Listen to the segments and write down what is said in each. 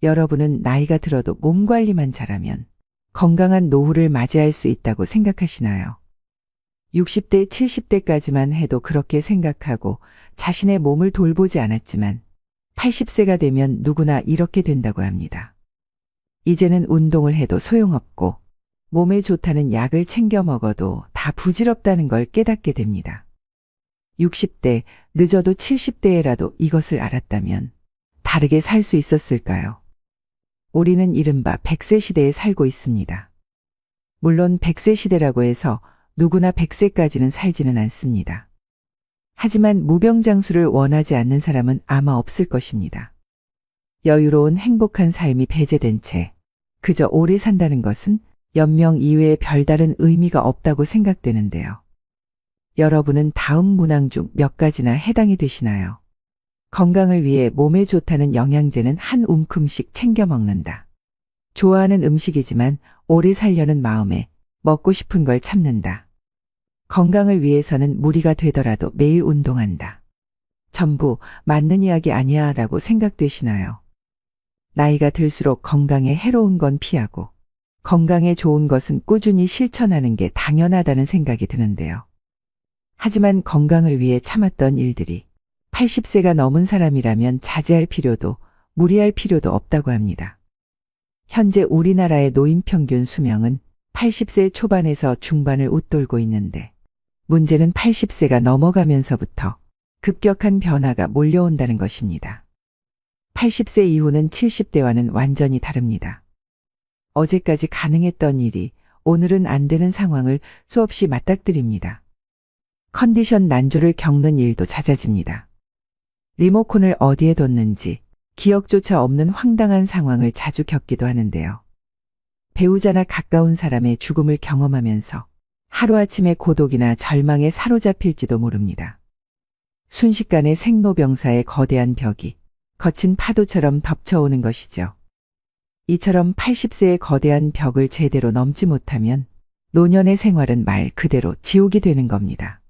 여러분은 나이가 들어도 몸 관리만 잘하면 건강한 노후를 맞이할 수 있다고 생각하시나요? 60대, 70대까지만 해도 그렇게 생각하고 자신의 몸을 돌보지 않았지만 80세가 되면 누구나 이렇게 된다고 합니다. 이제는 운동을 해도 소용없고 몸에 좋다는 약을 챙겨 먹어도 다 부질없다는 걸 깨닫게 됩니다. 60대, 늦어도 70대에라도 이것을 알았다면 다르게 살 수 있었을까요? 우리는 이른바 100세 시대에 살고 있습니다. 물론 100세 시대라고 해서 누구나 100세까지는 살지는 않습니다. 하지만 무병장수를 원하지 않는 사람은 아마 없을 것입니다. 여유로운 행복한 삶이 배제된 채 그저 오래 산다는 것은 연명 이외에 별다른 의미가 없다고 생각되는데요. 여러분은 다음 문항 중 몇 가지나 해당이 되시나요? 건강을 위해 몸에 좋다는 영양제는 한 움큼씩 챙겨 먹는다. 좋아하는 음식이지만 오래 살려는 마음에 먹고 싶은 걸 참는다. 건강을 위해서는 무리가 되더라도 매일 운동한다. 전부 맞는 이야기 아니야 라고 생각되시나요? 나이가 들수록 건강에 해로운 건 피하고 건강에 좋은 것은 꾸준히 실천하는 게 당연하다는 생각이 드는데요. 하지만 건강을 위해 참았던 일들이 80세가 넘은 사람이라면 자제할 필요도 무리할 필요도 없다고 합니다. 현재 우리나라의 노인 평균 수명은 80세 초반에서 중반을 웃돌고 있는데 문제는 80세가 넘어가면서부터 급격한 변화가 몰려온다는 것입니다. 80세 이후는 70대와는 완전히 다릅니다. 어제까지 가능했던 일이 오늘은 안 되는 상황을 수없이 맞닥뜨립니다. 컨디션 난조를 겪는 일도 잦아집니다. 리모컨을 어디에 뒀는지 기억조차 없는 황당한 상황을 자주 겪기도 하는데요. 배우자나 가까운 사람의 죽음을 경험하면서 하루아침에 고독이나 절망에 사로잡힐지도 모릅니다. 순식간에 생로병사의 거대한 벽이 거친 파도처럼 덮쳐오는 것이죠. 이처럼 80세의 거대한 벽을 제대로 넘지 못하면 노년의 생활은 말 그대로 지옥이 되는 겁니다.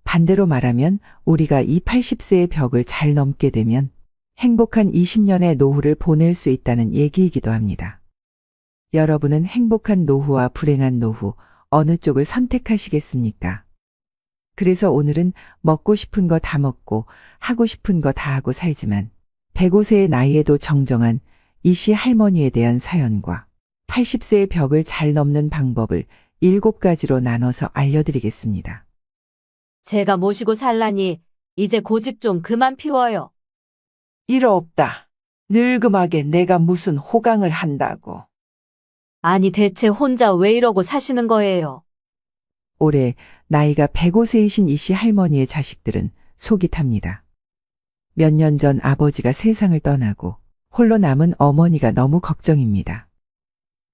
반대로 말하면 우리가 이 80세의 벽을 잘 넘게 되면 행복한 20년의 노후를 보낼 수 있다는 얘기이기도 합니다. 여러분은 행복한 노후와 불행한 노후 어느 쪽을 선택하시겠습니까? 그래서 오늘은 먹고 싶은 거 다 먹고 하고 싶은 거 다 하고 살지만 105세의 나이에도 정정한 이씨 할머니에 대한 사연과 80세의 벽을 잘 넘는 방법을 7가지로 나눠서 알려드리겠습니다. 제가 모시고 살라니 이제 고집 좀 그만 피워요. 이러 없다. 늙음하게 내가 무슨 호강을 한다고. 아니 대체 혼자 왜 이러고 사시는 거예요? 올해 나이가 105세이신 이씨 할머니의 자식들은 속이 탑니다. 몇 년 전 아버지가 세상을 떠나고 홀로 남은 어머니가 너무 걱정입니다.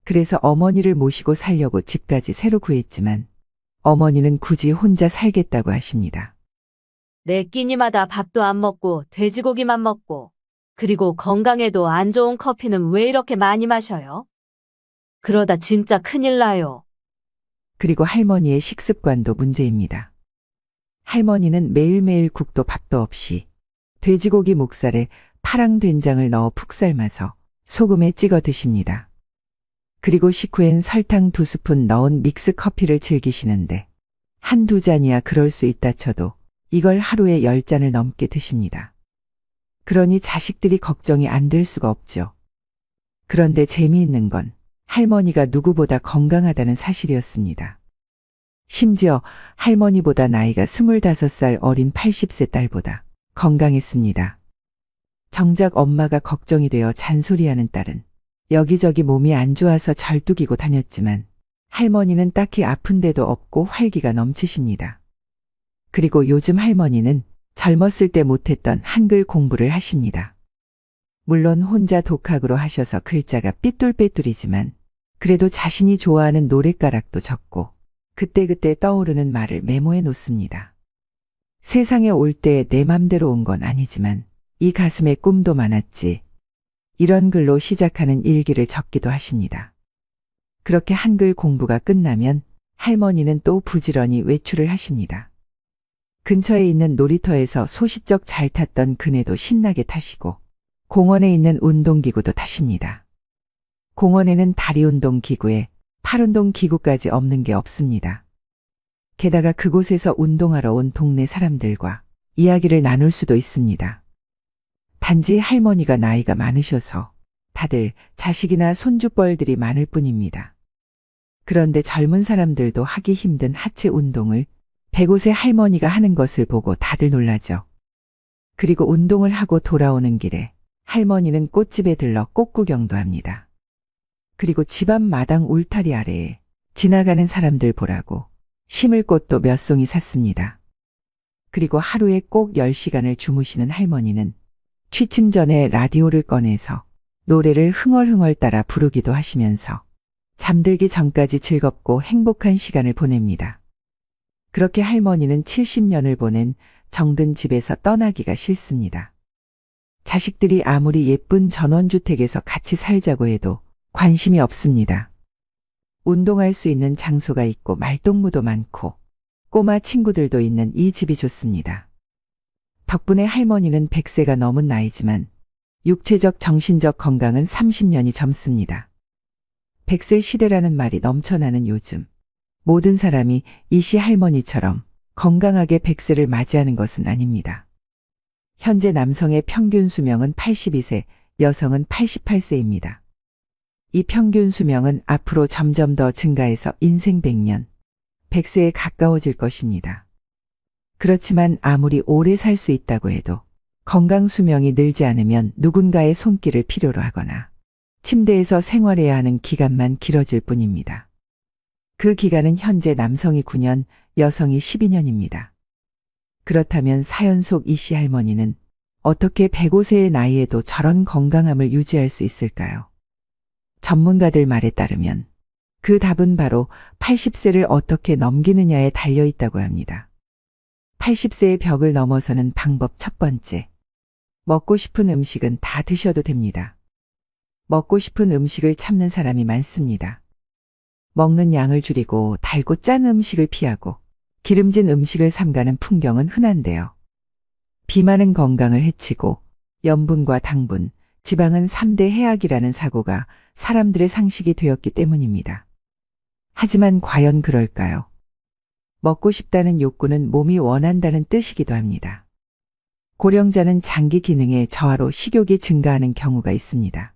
그래서 어머니를 모시고 살려고 집까지 새로 구했지만 어머니는 굳이 혼자 살겠다고 하십니다. 매 끼니마다 밥도 안 먹고 돼지고기만 먹고 그리고 건강에도 안 좋은 커피는 왜 이렇게 많이 마셔요? 그러다 진짜 큰일 나요. 그리고 할머니의 식습관도 문제입니다. 할머니는 매일매일 국도 밥도 없이 돼지고기 목살에 파랑 된장을 넣어 푹 삶아서 소금에 찍어 드십니다. 그리고 식후엔 설탕 2스푼 넣은 믹스 커피를 즐기시는데 한두 잔이야 그럴 수 있다 쳐도 이걸 하루에 10잔을 넘게 드십니다. 그러니 자식들이 걱정이 안 될 수가 없죠. 그런데 재미있는 건 할머니가 누구보다 건강하다는 사실이었습니다. 심지어 할머니보다 나이가 25살 어린 80세 딸보다 건강했습니다. 정작 엄마가 걱정이 되어 잔소리하는 딸은 여기저기 몸이 안 좋아서 절뚝이고 다녔지만 할머니는 딱히 아픈 데도 없고 활기가 넘치십니다. 그리고 요즘 할머니는 젊었을 때 못했던 한글 공부를 하십니다. 물론 혼자 독학으로 하셔서 글자가 삐뚤빼뚤이지만 그래도 자신이 좋아하는 노랫가락도 적고 그때그때 떠오르는 말을 메모해 놓습니다. 세상에 올 때 내 맘대로 온 건 아니지만 이 가슴에 꿈도 많았지. 이런 글로 시작하는 일기를 적기도 하십니다. 그렇게 한글 공부가 끝나면 할머니는 또 부지런히 외출을 하십니다. 근처에 있는 놀이터에서 소시적 잘 탔던 그네도 신나게 타시고 공원에 있는 운동기구도 타십니다. 공원에는 다리운동 기구에 팔운동 기구까지 없는 게 없습니다. 게다가 그곳에서 운동하러 온 동네 사람들과 이야기를 나눌 수도 있습니다. 단지 할머니가 나이가 많으셔서 다들 자식이나 손주뻘들이 많을 뿐입니다. 그런데 젊은 사람들도 하기 힘든 하체 운동을 105세 할머니가 하는 것을 보고 다들 놀라죠. 그리고 운동을 하고 돌아오는 길에 할머니는 꽃집에 들러 꽃구경도 합니다. 그리고 집 앞 마당 울타리 아래에 지나가는 사람들 보라고 심을 꽃도 몇 송이 샀습니다. 그리고 하루에 꼭 10시간을 주무시는 할머니는 취침 전에 라디오를 꺼내서 노래를 흥얼흥얼 따라 부르기도 하시면서 잠들기 전까지 즐겁고 행복한 시간을 보냅니다. 그렇게 할머니는 70년을 보낸 정든 집에서 떠나기가 싫습니다. 자식들이 아무리 예쁜 전원주택에서 같이 살자고 해도 관심이 없습니다. 운동할 수 있는 장소가 있고 말동무도 많고 꼬마 친구들도 있는 이 집이 좋습니다. 덕분에 할머니는 100세가 넘은 나이지만 육체적 정신적 건강은 30년이 젊습니다. 100세 시대라는 말이 넘쳐나는 요즘 모든 사람이 이씨 할머니처럼 건강하게 100세를 맞이하는 것은 아닙니다. 현재 남성의 평균 수명은 82세, 여성은 88세입니다. 이 평균 수명은 앞으로 점점 더 증가해서 인생 100년, 100세에 가까워질 것입니다. 그렇지만 아무리 오래 살 수 있다고 해도 건강 수명이 늘지 않으면 누군가의 손길을 필요로 하거나 침대에서 생활해야 하는 기간만 길어질 뿐입니다. 그 기간은 현재 남성이 9년, 여성이 12년입니다. 그렇다면 사연 속 이씨 할머니는 어떻게 105세의 나이에도 저런 건강함을 유지할 수 있을까요? 전문가들 말에 따르면 그 답은 바로 80세를 어떻게 넘기느냐에 달려 있다고 합니다. 80세의 벽을 넘어서는 방법 첫 번째. 먹고 싶은 음식은 다 드셔도 됩니다. 먹고 싶은 음식을 참는 사람이 많습니다. 먹는 양을 줄이고 달고 짠 음식을 피하고 기름진 음식을 삼가는 풍경은 흔한데요. 비만은 건강을 해치고 염분과 당분, 지방은 3대 해악이라는 사고가 사람들의 상식이 되었기 때문입니다. 하지만 과연 그럴까요? 먹고 싶다는 욕구는 몸이 원한다는 뜻이기도 합니다. 고령자는 장기 기능의 저하로 식욕이 증가하는 경우가 있습니다.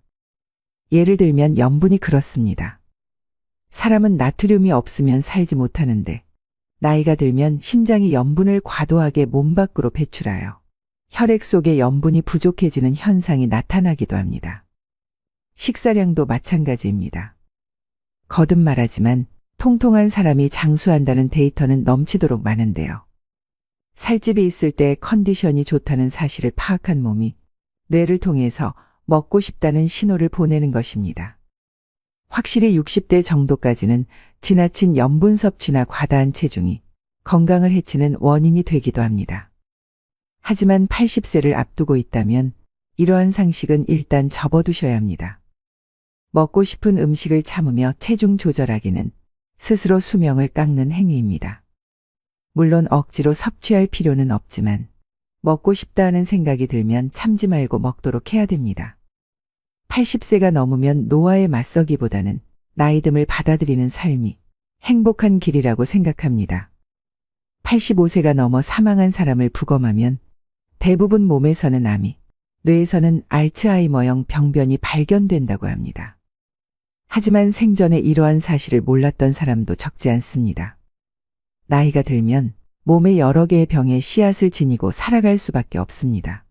예를 들면 염분이 그렇습니다. 사람은 나트륨이 없으면 살지 못하는데 나이가 들면 심장이 염분을 과도하게 몸 밖으로 배출하여 혈액 속에 염분이 부족해지는 현상이 나타나기도 합니다. 식사량도 마찬가지입니다. 거듭 말하지만 통통한 사람이 장수한다는 데이터는 넘치도록 많은데요. 살집이 있을 때 컨디션이 좋다는 사실을 파악한 몸이 뇌를 통해서 먹고 싶다는 신호를 보내는 것입니다. 확실히 60대 정도까지는 지나친 염분 섭취나 과다한 체중이 건강을 해치는 원인이 되기도 합니다. 하지만 80세를 앞두고 있다면 이러한 상식은 일단 접어두셔야 합니다. 먹고 싶은 음식을 참으며 체중 조절하기는 스스로 수명을 깎는 행위입니다. 물론 억지로 섭취할 필요는 없지만 먹고 싶다는 생각이 들면 참지 말고 먹도록 해야 됩니다. 80세가 넘으면 노화에 맞서기보다는 나이듦을 받아들이는 삶이 행복한 길이라고 생각합니다. 85세가 넘어 사망한 사람을 부검하면 대부분 몸에서는 암이, 뇌에서는 알츠하이머형 병변이 발견된다고 합니다. 하지만 생전에 이러한 사실을 몰랐던 사람도 적지 않습니다. 나이가 들면 몸에 여러 개의 병의 씨앗을 지니고 살아갈 수밖에 없습니다.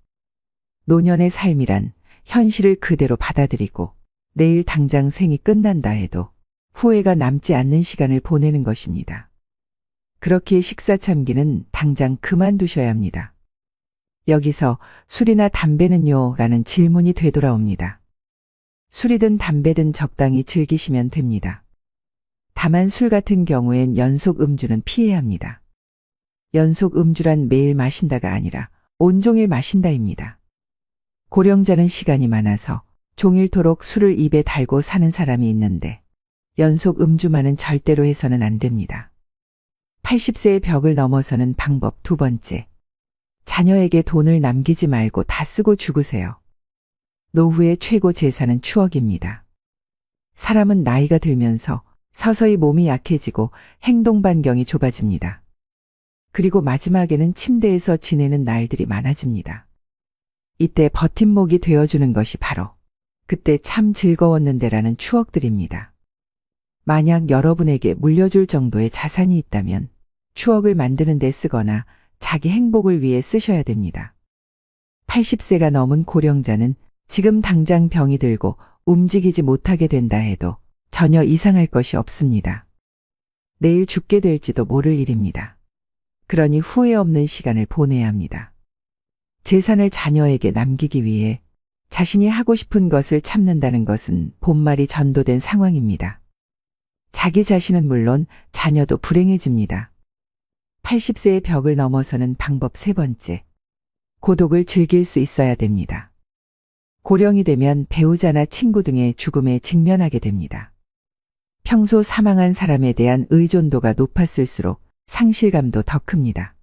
노년의 삶이란 현실을 그대로 받아들이고 내일 당장 생이 끝난다 해도 후회가 남지 않는 시간을 보내는 것입니다. 그렇기에 식사 참기는 당장 그만두셔야 합니다. 여기서 술이나 담배는요? 라는 질문이 되돌아옵니다. 술이든 담배든 적당히 즐기시면 됩니다. 다만 술 같은 경우엔 연속 음주는 피해야 합니다. 연속 음주란 매일 마신다가 아니라 온종일 마신다입니다. 고령자는 시간이 많아서 종일토록 술을 입에 달고 사는 사람이 있는데 연속 음주만은 절대로 해서는 안 됩니다. 80세의 벽을 넘어서는 방법 두 번째. 자녀에게 돈을 남기지 말고 다 쓰고 죽으세요. 노후의 최고 재산은 추억입니다. 사람은 나이가 들면서 서서히 몸이 약해지고 행동 반경이 좁아집니다. 그리고 마지막에는 침대에서 지내는 날들이 많아집니다. 이때 버팀목이 되어주는 것이 바로 그때 참 즐거웠는데라는 추억들입니다. 만약 여러분에게 물려줄 정도의 자산이 있다면 추억을 만드는 데 쓰거나 자기 행복을 위해 쓰셔야 됩니다. 80세가 넘은 고령자는 지금 당장 병이 들고 움직이지 못하게 된다 해도 전혀 이상할 것이 없습니다. 내일 죽게 될지도 모를 일입니다. 그러니 후회 없는 시간을 보내야 합니다. 재산을 자녀에게 남기기 위해 자신이 하고 싶은 것을 참는다는 것은 본말이 전도된 상황입니다. 자기 자신은 물론 자녀도 불행해집니다. 80세의 벽을 넘어서는 방법 세 번째. 고독을 즐길 수 있어야 됩니다. 고령이 되면 배우자나 친구 등의 죽음에 직면하게 됩니다. 평소 사망한 사람에 대한 의존도가 높았을수록 상실감도 더 큽니다.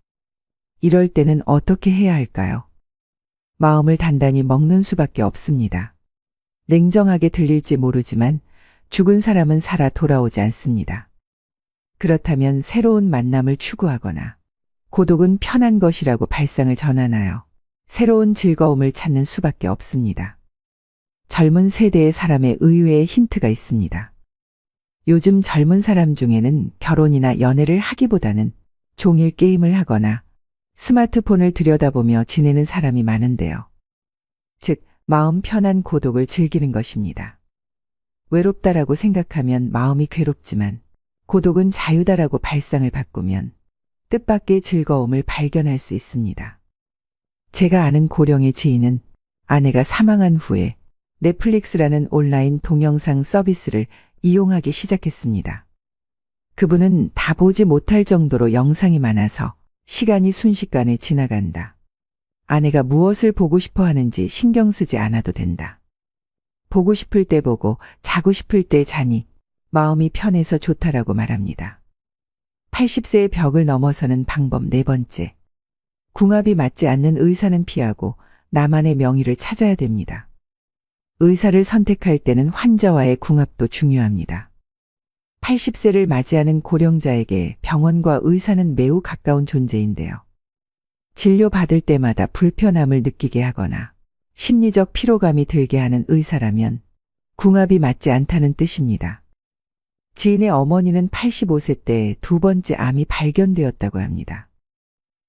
이럴 때는 어떻게 해야 할까요? 마음을 단단히 먹는 수밖에 없습니다. 냉정하게 들릴지 모르지만 죽은 사람은 살아 돌아오지 않습니다. 그렇다면 새로운 만남을 추구하거나 고독은 편한 것이라고 발상을 전환하여 새로운 즐거움을 찾는 수밖에 없습니다. 젊은 세대의 사람의 의외의 힌트가 있습니다. 요즘 젊은 사람 중에는 결혼이나 연애를 하기보다는 종일 게임을 하거나 스마트폰을 들여다보며 지내는 사람이 많은데요. 즉, 마음 편한 고독을 즐기는 것입니다. 외롭다라고 생각하면 마음이 괴롭지만 고독은 자유다라고 발상을 바꾸면 뜻밖의 즐거움을 발견할 수 있습니다. 제가 아는 고령의 지인은 아내가 사망한 후에 넷플릭스라는 온라인 동영상 서비스를 이용하기 시작했습니다. 그분은 다 보지 못할 정도로 영상이 많아서 시간이 순식간에 지나간다. 아내가 무엇을 보고 싶어 하는지 신경 쓰지 않아도 된다. 보고 싶을 때 보고 자고 싶을 때 자니 마음이 편해서 좋다라고 말합니다. 80세의 벽을 넘어서는 방법 네 번째. 궁합이 맞지 않는 의사는 피하고 나만의 명의를 찾아야 됩니다. 의사를 선택할 때는 환자와의 궁합도 중요합니다. 80세를 맞이하는 고령자에게 병원과 의사는 매우 가까운 존재인데요. 진료받을 때마다 불편함을 느끼게 하거나 심리적 피로감이 들게 하는 의사라면 궁합이 맞지 않다는 뜻입니다. 지인의 어머니는 85세 때 두 번째 암이 발견되었다고 합니다.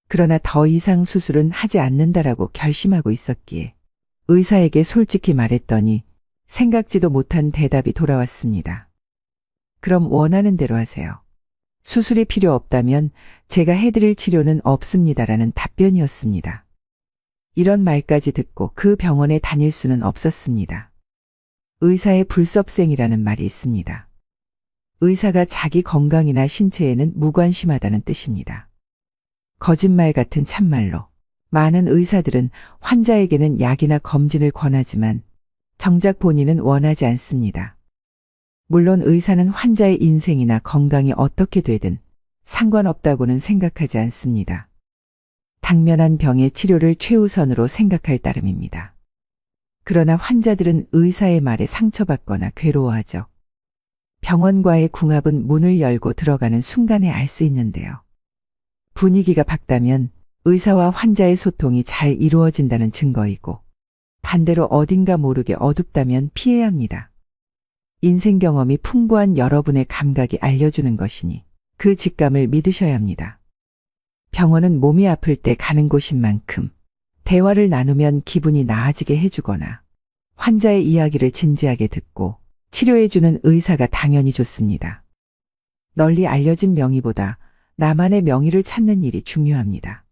그러나 더 이상 수술은 하지 않는다라고 결심하고 있었기에 의사에게 솔직히 말했더니 생각지도 못한 대답이 돌아왔습니다. 그럼 원하는 대로 하세요. 수술이 필요 없다면 제가 해드릴 치료는 없습니다라는 답변이었습니다. 이런 말까지 듣고 그 병원에 다닐 수는 없었습니다. 의사의 불섭생이라는 말이 있습니다. 의사가 자기 건강이나 신체에는 무관심하다는 뜻입니다. 거짓말 같은 참말로 많은 의사들은 환자에게는 약이나 검진을 권하지만 정작 본인은 원하지 않습니다. 물론 의사는 환자의 인생이나 건강이 어떻게 되든 상관없다고는 생각하지 않습니다. 당면한 병의 치료를 최우선으로 생각할 따름입니다. 그러나 환자들은 의사의 말에 상처받거나 괴로워하죠. 병원과의 궁합은 문을 열고 들어가는 순간에 알 수 있는데요. 분위기가 밝다면 의사와 환자의 소통이 잘 이루어진다는 증거이고 반대로 어딘가 모르게 어둡다면 피해야 합니다. 인생 경험이 풍부한 여러분의 감각이 알려주는 것이니 그 직감을 믿으셔야 합니다. 병원은 몸이 아플 때 가는 곳인 만큼 대화를 나누면 기분이 나아지게 해주거나 환자의 이야기를 진지하게 듣고 치료해주는 의사가 당연히 좋습니다. 널리 알려진 명의보다 나만의 명의를 찾는 일이 중요합니다.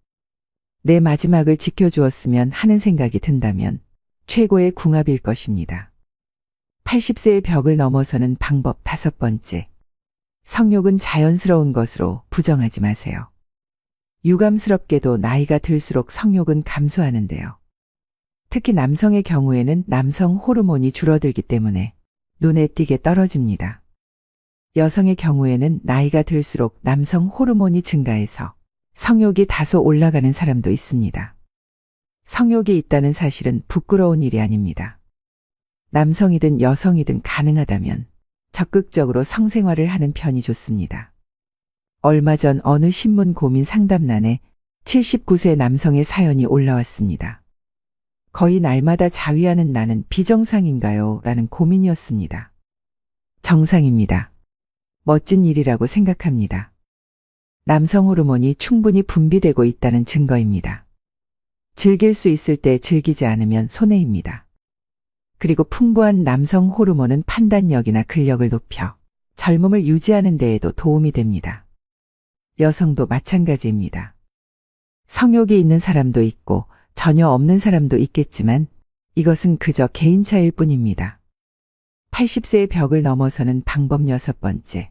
내 마지막을 지켜주었으면 하는 생각이 든다면 최고의 궁합일 것입니다. 80세의 벽을 넘어서는 방법 다섯 번째. 성욕은 자연스러운 것으로 부정하지 마세요. 유감스럽게도 나이가 들수록 성욕은 감소하는데요. 특히 남성의 경우에는 남성 호르몬이 줄어들기 때문에 눈에 띄게 떨어집니다. 여성의 경우에는 나이가 들수록 남성 호르몬이 증가해서 성욕이 다소 올라가는 사람도 있습니다. 성욕이 있다는 사실은 부끄러운 일이 아닙니다. 남성이든 여성이든 가능하다면 적극적으로 성생활을 하는 편이 좋습니다. 얼마 전 어느 신문 고민 상담란에 79세 남성의 사연이 올라왔습니다. 거의 날마다 자위하는 나는 비정상인가요? 라는 고민이었습니다. 정상입니다. 멋진 일이라고 생각합니다. 남성 호르몬이 충분히 분비되고 있다는 증거입니다. 즐길 수 있을 때 즐기지 않으면 손해입니다. 그리고 풍부한 남성 호르몬은 판단력이나 근력을 높여 젊음을 유지하는 데에도 도움이 됩니다. 여성도 마찬가지입니다. 성욕이 있는 사람도 있고 전혀 없는 사람도 있겠지만 이것은 그저 개인차일 뿐입니다. 80세의 벽을 넘어서는 방법 6번째.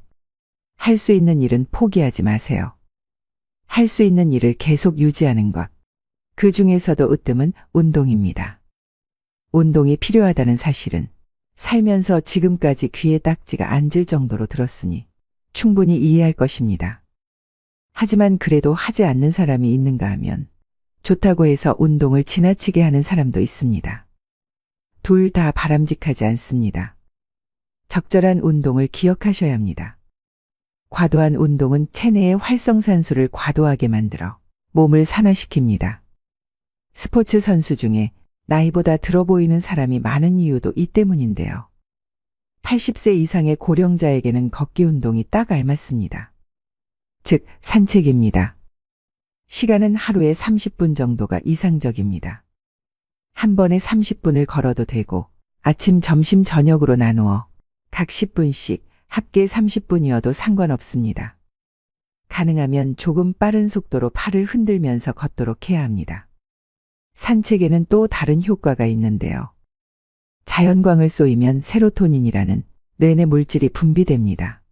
할 수 있는 일은 포기하지 마세요. 할 수 있는 일을 계속 유지하는 것. 그 중에서도 으뜸은 운동입니다. 운동이 필요하다는 사실은 살면서 지금까지 귀에 딱지가 앉을 정도로 들었으니 충분히 이해할 것입니다. 하지만 그래도 하지 않는 사람이 있는가 하면 좋다고 해서 운동을 지나치게 하는 사람도 있습니다. 둘 다 바람직하지 않습니다. 적절한 운동을 기억하셔야 합니다. 과도한 운동은 체내의 활성산소를 과도하게 만들어 몸을 산화시킵니다. 스포츠 선수 중에 나이보다 들어 보이는 사람이 많은 이유도 이 때문인데요. 80세 이상의 고령자에게는 걷기 운동이 딱 알맞습니다. 즉, 산책입니다. 시간은 하루에 30분 정도가 이상적입니다. 한 번에 30분을 걸어도 되고 아침, 점심, 저녁으로 나누어 각 10분씩 합계 30분이어도 상관없습니다. 가능하면 조금 빠른 속도로 팔을 흔들면서 걷도록 해야 합니다. 산책에는 또 다른 효과가 있는데요. 자연광을 쏘이면 세로토닌이라는 뇌내 물질이 분비됩니다.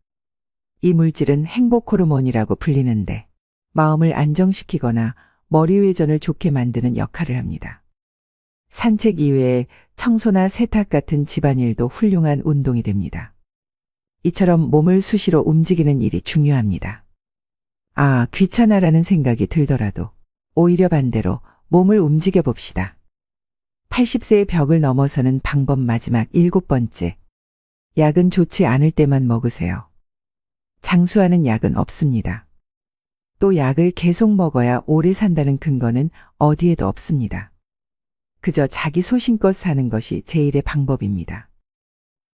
이 물질은 행복 호르몬이라고 불리는데 마음을 안정시키거나 머리 회전을 좋게 만드는 역할을 합니다. 산책 이외에 청소나 세탁 같은 집안일도 훌륭한 운동이 됩니다. 이처럼 몸을 수시로 움직이는 일이 중요합니다. 아, 귀찮아라는 생각이 들더라도 오히려 반대로 몸을 움직여 봅시다. 80세의 벽을 넘어서는 방법 마지막 7번째. 약은 좋지 않을 때만 먹으세요. 장수하는 약은 없습니다. 또 약을 계속 먹어야 오래 산다는 근거는 어디에도 없습니다. 그저 자기 소신껏 사는 것이 제일의 방법입니다.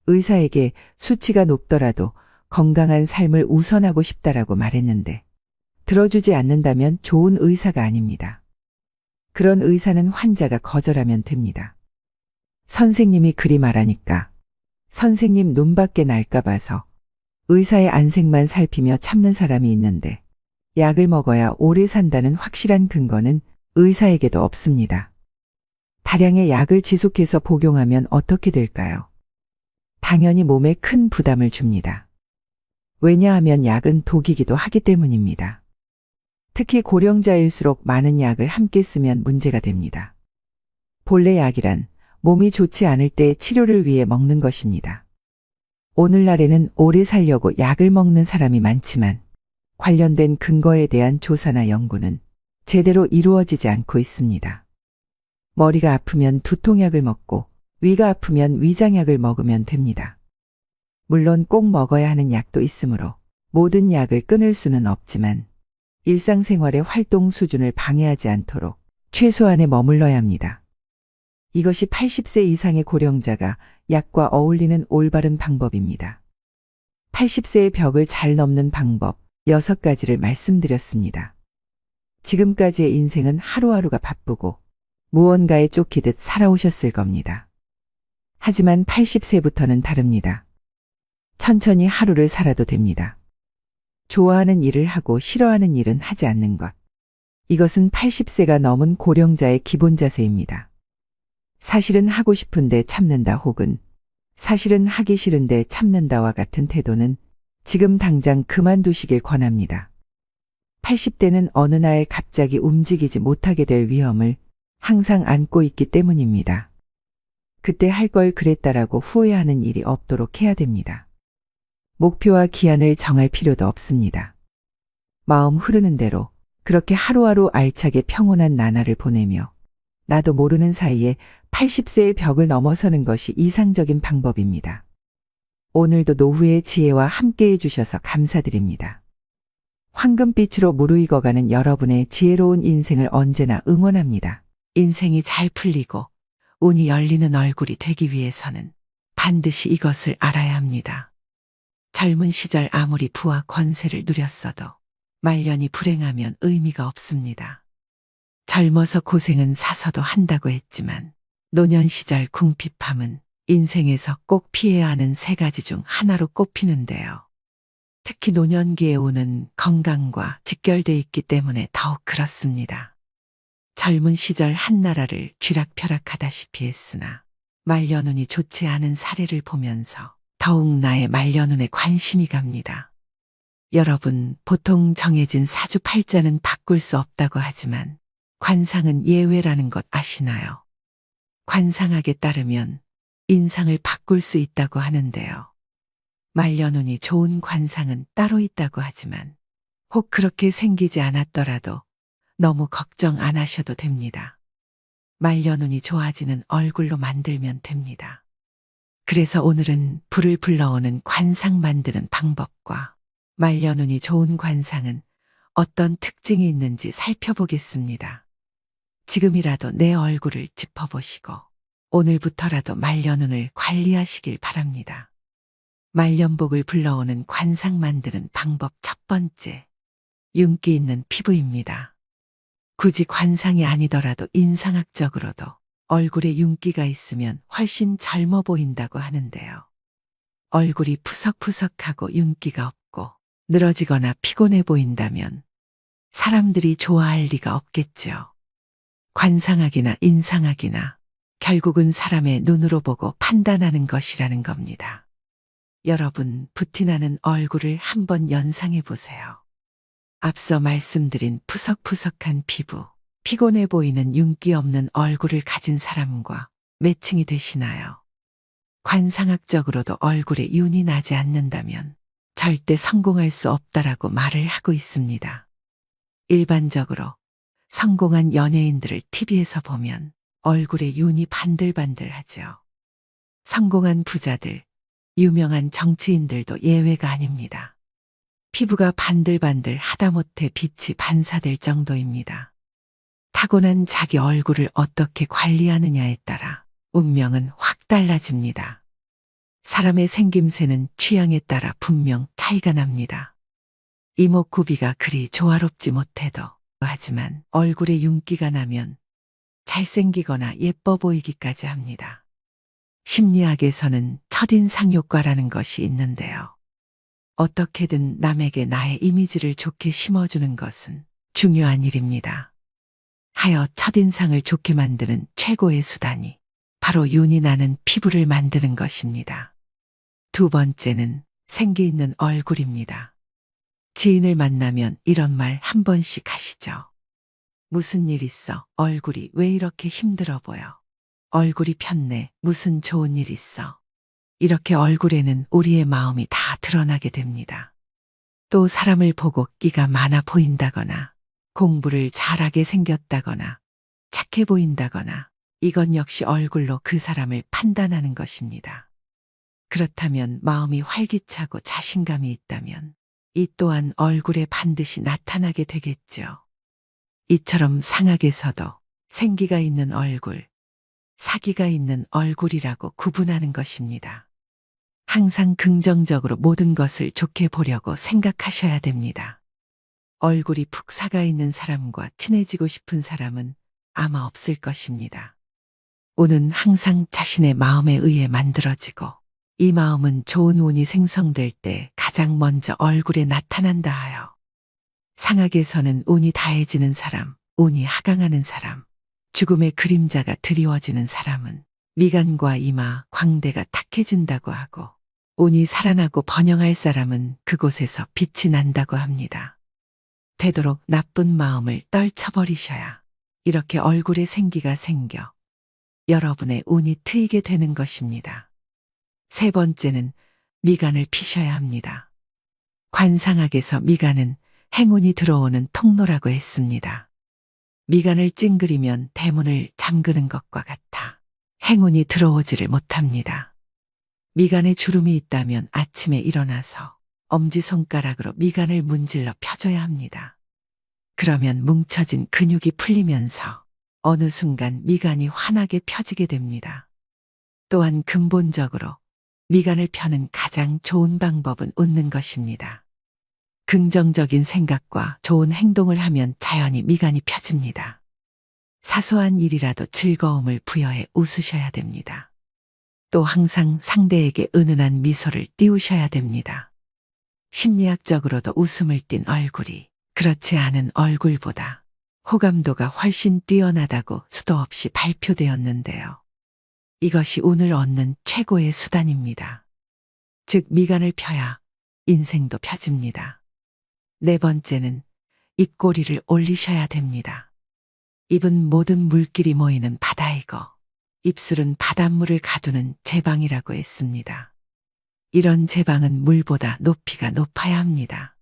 의사에게 수치가 높더라도 건강한 삶을 우선하고 싶다라고 말했는데 들어주지 않는다면 좋은 의사가 아닙니다. 그런 의사는 환자가 거절하면 됩니다. 선생님이 그리 말하니까 선생님 눈밖에 날까 봐서 의사의 안색만 살피며 참는 사람이 있는데 약을 먹어야 오래 산다는 확실한 근거는 의사에게도 없습니다. 다량의 약을 지속해서 복용하면 어떻게 될까요? 당연히 몸에 큰 부담을 줍니다. 왜냐하면 약은 독이기도 하기 때문입니다. 특히 고령자일수록 많은 약을 함께 쓰면 문제가 됩니다. 본래 약이란 몸이 좋지 않을 때 치료를 위해 먹는 것입니다. 오늘날에는 오래 살려고 약을 먹는 사람이 많지만 관련된 근거에 대한 조사나 연구는 제대로 이루어지지 않고 있습니다. 머리가 아프면 두통약을 먹고 위가 아프면 위장약을 먹으면 됩니다. 물론 꼭 먹어야 하는 약도 있으므로 모든 약을 끊을 수는 없지만 일상생활의 활동 수준을 방해하지 않도록 최소한에 머물러야 합니다. 이것이 80세 이상의 고령자가 약과 어울리는 올바른 방법입니다. 80세의 벽을 잘 넘는 방법 6가지를 말씀드렸습니다. 지금까지의 인생은 하루하루가 바쁘고 무언가에 쫓기듯 살아오셨을 겁니다. 하지만 80세부터는 다릅니다. 천천히 하루를 살아도 됩니다. 좋아하는 일을 하고 싫어하는 일은 하지 않는 것. 이것은 80세가 넘은 고령자의 기본 자세입니다. 사실은 하고 싶은데 참는다 혹은 사실은 하기 싫은데 참는다와 같은 태도는 지금 당장 그만두시길 권합니다. 80대는 어느 날 갑자기 움직이지 못하게 될 위험을 항상 안고 있기 때문입니다. 그때 할 걸 그랬다라고 후회하는 일이 없도록 해야 됩니다. 목표와 기한을 정할 필요도 없습니다. 마음 흐르는 대로 그렇게 하루하루 알차게 평온한 나날을 보내며 나도 모르는 사이에 80세의 벽을 넘어서는 것이 이상적인 방법입니다. 오늘도 노후의 지혜와 함께 해주셔서 감사드립니다. 황금빛으로 무르익어가는 여러분의 지혜로운 인생을 언제나 응원합니다. 인생이 잘 풀리고 운이 열리는 얼굴이 되기 위해서는 반드시 이것을 알아야 합니다. 젊은 시절 아무리 부와 권세를 누렸어도 말년이 불행하면 의미가 없습니다. 젊어서 고생은 사서도 한다고 했지만 노년 시절 궁핍함은 인생에서 꼭 피해야 하는 세 가지 중 하나로 꼽히는데요. 특히 노년기에 오는 건강과 직결돼 있기 때문에 더욱 그렇습니다. 젊은 시절 한나라를 쥐락펴락하다시피 했으나 말년운이 좋지 않은 사례를 보면서 더욱 나의 말년운에 관심이 갑니다. 여러분, 보통 정해진 사주팔자는 바꿀 수 없다고 하지만 관상은 예외라는 것 아시나요? 관상학에 따르면 인상을 바꿀 수 있다고 하는데요. 말년운이 좋은 관상은 따로 있다고 하지만 혹 그렇게 생기지 않았더라도 너무 걱정 안 하셔도 됩니다. 말년운이 좋아지는 얼굴로 만들면 됩니다. 그래서 오늘은 불을 불러오는 관상 만드는 방법과 말년운이 좋은 관상은 어떤 특징이 있는지 살펴보겠습니다. 지금이라도 내 얼굴을 짚어보시고 오늘부터라도 말년운을 관리하시길 바랍니다. 말년복을 불러오는 관상 만드는 방법 첫 번째, 윤기 있는 피부입니다. 굳이 관상이 아니더라도 인상학적으로도 얼굴에 윤기가 있으면 훨씬 젊어 보인다고 하는데요. 얼굴이 푸석푸석하고 윤기가 없고 늘어지거나 피곤해 보인다면 사람들이 좋아할 리가 없겠죠. 관상학이나 인상학이나 결국은 사람의 눈으로 보고 판단하는 것이라는 겁니다. 여러분, 부티나는 얼굴을 한번 연상해 보세요. 앞서 말씀드린 푸석푸석한 피부, 피곤해 보이는 윤기 없는 얼굴을 가진 사람과 매칭이 되시나요? 관상학적으로도 얼굴에 윤이 나지 않는다면 절대 성공할 수 없다라고 말을 하고 있습니다. 일반적으로 성공한 연예인들을 TV에서 보면 얼굴에 윤이 반들반들하죠. 성공한 부자들, 유명한 정치인들도 예외가 아닙니다. 피부가 반들반들 하다못해 빛이 반사될 정도입니다. 타고난 자기 얼굴을 어떻게 관리하느냐에 따라 운명은 확 달라집니다. 사람의 생김새는 취향에 따라 분명 차이가 납니다. 이목구비가 그리 조화롭지 못해도 하지만 얼굴에 윤기가 나면 잘생기거나 예뻐 보이기까지 합니다. 심리학에서는 첫인상 효과라는 것이 있는데요. 어떻게든 남에게 나의 이미지를 좋게 심어주는 것은 중요한 일입니다. 하여 첫인상을 좋게 만드는 최고의 수단이 바로 윤이 나는 피부를 만드는 것입니다. 두 번째는 생기 있는 얼굴입니다. 지인을 만나면 이런 말 한 번씩 하시죠. 무슨 일 있어? 얼굴이 왜 이렇게 힘들어 보여? 얼굴이 폈네. 무슨 좋은 일 있어? 이렇게 얼굴에는 우리의 마음이 다 드러나게 됩니다. 또 사람을 보고 끼가 많아 보인다거나 공부를 잘하게 생겼다거나 착해 보인다거나 이건 역시 얼굴로 그 사람을 판단하는 것입니다. 그렇다면 마음이 활기차고 자신감이 있다면 이 또한 얼굴에 반드시 나타나게 되겠죠. 이처럼 상학에서도 생기가 있는 얼굴, 사기가 있는 얼굴이라고 구분하는 것입니다. 항상 긍정적으로 모든 것을 좋게 보려고 생각하셔야 됩니다. 얼굴이 푹 사가 있는 사람과 친해지고 싶은 사람은 아마 없을 것입니다. 운은 항상 자신의 마음에 의해 만들어지고 이 마음은 좋은 운이 생성될 때 가장 먼저 얼굴에 나타난다 하여 상학에서는 운이 다해지는 사람, 운이 하강하는 사람, 죽음의 그림자가 드리워지는 사람은 미간과 이마, 광대가 탁해진다고 하고 운이 살아나고 번영할 사람은 그곳에서 빛이 난다고 합니다. 되도록 나쁜 마음을 떨쳐버리셔야 이렇게 얼굴에 생기가 생겨 여러분의 운이 트이게 되는 것입니다. 세 번째는 미간을 피셔야 합니다. 관상학에서 미간은 행운이 들어오는 통로라고 했습니다. 미간을 찡그리면 대문을 잠그는 것과 같아 행운이 들어오지를 못합니다. 미간에 주름이 있다면 아침에 일어나서 엄지손가락으로 미간을 문질러 펴줘야 합니다. 그러면 뭉쳐진 근육이 풀리면서 어느 순간 미간이 환하게 펴지게 됩니다. 또한 근본적으로 미간을 펴는 가장 좋은 방법은 웃는 것입니다. 긍정적인 생각과 좋은 행동을 하면 자연히 미간이 펴집니다. 사소한 일이라도 즐거움을 부여해 웃으셔야 됩니다. 또 항상 상대에게 은은한 미소를 띄우셔야 됩니다. 심리학적으로도 웃음을 띤 얼굴이 그렇지 않은 얼굴보다 호감도가 훨씬 뛰어나다고 수도 없이 발표되었는데요. 이것이 운을 얻는 최고의 수단입니다. 즉 미간을 펴야 인생도 펴집니다. 네 번째는 입꼬리를 올리셔야 됩니다. 입은 모든 물길이 모이는 바다이고 입술은 바닷물을 가두는 제방이라고 했습니다. 이런 제방은 물보다 높이가 높아야 합니다.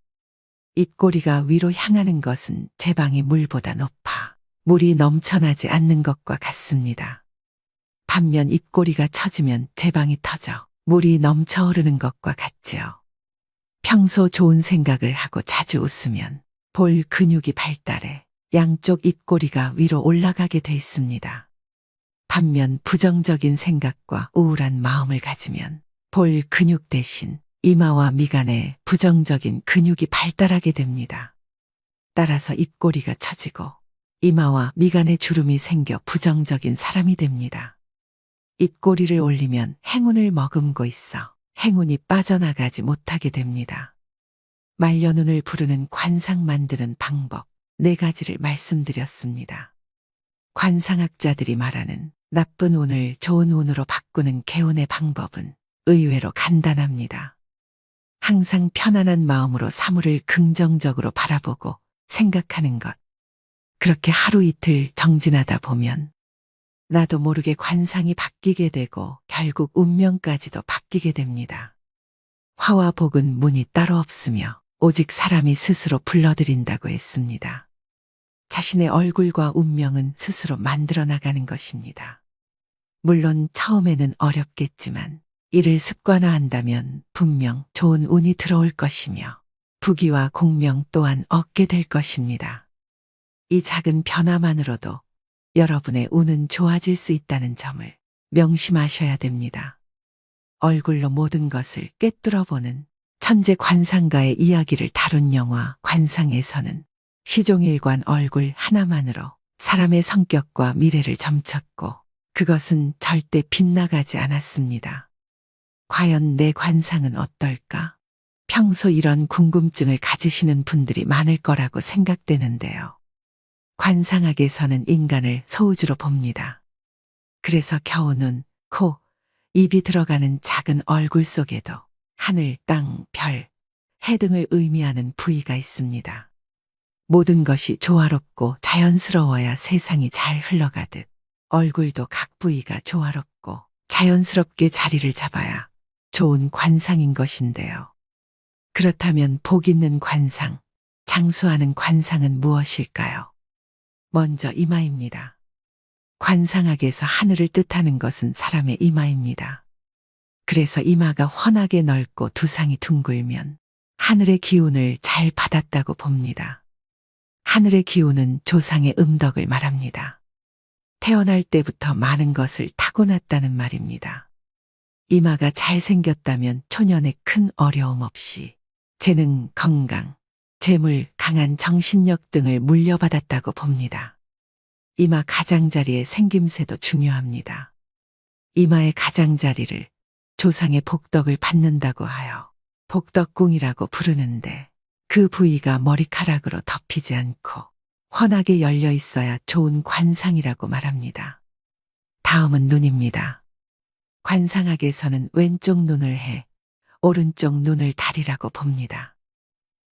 입꼬리가 위로 향하는 것은 제방이 물보다 높아 물이 넘쳐나지 않는 것과 같습니다. 반면 입꼬리가 처지면 제방이 터져 물이 넘쳐 흐르는 것과 같지요. 평소 좋은 생각을 하고 자주 웃으면 볼 근육이 발달해 양쪽 입꼬리가 위로 올라가게 돼 있습니다. 반면 부정적인 생각과 우울한 마음을 가지면 볼 근육 대신 이마와 미간에 부정적인 근육이 발달하게 됩니다. 따라서 입꼬리가 처지고 이마와 미간에 주름이 생겨 부정적인 사람이 됩니다. 입꼬리를 올리면 행운을 머금고 있어 행운이 빠져나가지 못하게 됩니다. 말년운을 부르는 관상 만드는 방법 4가지를 말씀드렸습니다. 관상학자들이 말하는 나쁜 운을 좋은 운으로 바꾸는 개운의 방법은 의외로 간단합니다. 항상 편안한 마음으로 사물을 긍정적으로 바라보고 생각하는 것. 그렇게 하루 이틀 정진하다 보면 나도 모르게 관상이 바뀌게 되고 결국 운명까지도 바뀌게 됩니다. 화와 복은 문이 따로 없으며 오직 사람이 스스로 불러들인다고 했습니다. 자신의 얼굴과 운명은 스스로 만들어 나가는 것입니다. 물론 처음에는 어렵겠지만 이를 습관화한다면 분명 좋은 운이 들어올 것이며 부귀와 공명 또한 얻게 될 것입니다. 이 작은 변화만으로도 여러분의 운은 좋아질 수 있다는 점을 명심하셔야 됩니다. 얼굴로 모든 것을 꿰뚫어보는 천재 관상가의 이야기를 다룬 영화 관상에서는 시종일관 얼굴 하나만으로 사람의 성격과 미래를 점쳤고 그것은 절대 빗나가지 않았습니다. 과연 내 관상은 어떨까? 평소 이런 궁금증을 가지시는 분들이 많을 거라고 생각되는데요. 관상학에서는 인간을 소우주로 봅니다. 그래서 겨우 눈, 코, 입이 들어가는 작은 얼굴 속에도 하늘, 땅, 별, 해 등을 의미하는 부위가 있습니다. 모든 것이 조화롭고 자연스러워야 세상이 잘 흘러가듯 얼굴도 각 부위가 조화롭고 자연스럽게 자리를 잡아야 좋은 관상인 것인데요. 그렇다면 복 있는 관상, 장수하는 관상은 무엇일까요? 먼저 이마입니다. 관상학에서 하늘을 뜻하는 것은 사람의 이마입니다. 그래서 이마가 훤하게 넓고 두상이 둥글면 하늘의 기운을 잘 받았다고 봅니다. 하늘의 기운은 조상의 음덕을 말합니다. 태어날 때부터 많은 것을 타고났다는 말입니다. 이마가 잘생겼다면 초년에 큰 어려움 없이 재능, 건강, 재물, 강한 정신력 등을 물려받았다고 봅니다. 이마 가장자리의 생김새도 중요합니다. 이마의 가장자리를 조상의 복덕을 받는다고 하여 복덕궁이라고 부르는데 그 부위가 머리카락으로 덮이지 않고 훤하게 열려 있어야 좋은 관상이라고 말합니다. 다음은 눈입니다. 관상학에서는 왼쪽 눈을 해, 오른쪽 눈을 달이라고 봅니다.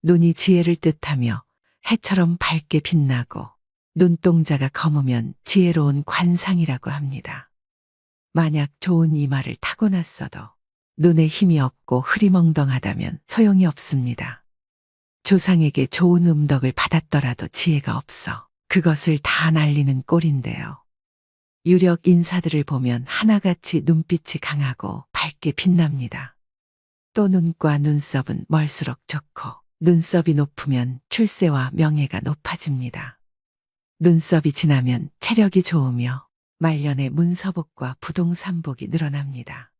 눈이 지혜를 뜻하며 해처럼 밝게 빛나고 눈동자가 검으면 지혜로운 관상이라고 합니다. 만약 좋은 이마를 타고났어도 눈에 힘이 없고 흐리멍덩하다면 소용이 없습니다. 조상에게 좋은 음덕을 받았더라도 지혜가 없어 그것을 다 날리는 꼴인데요. 유력 인사들을 보면 하나같이 눈빛이 강하고 밝게 빛납니다. 또 눈과 눈썹은 멀수록 좋고 눈썹이 높으면 출세와 명예가 높아집니다. 눈썹이 진하면 체력이 좋으며 말년에 문서복과 부동산복이 늘어납니다.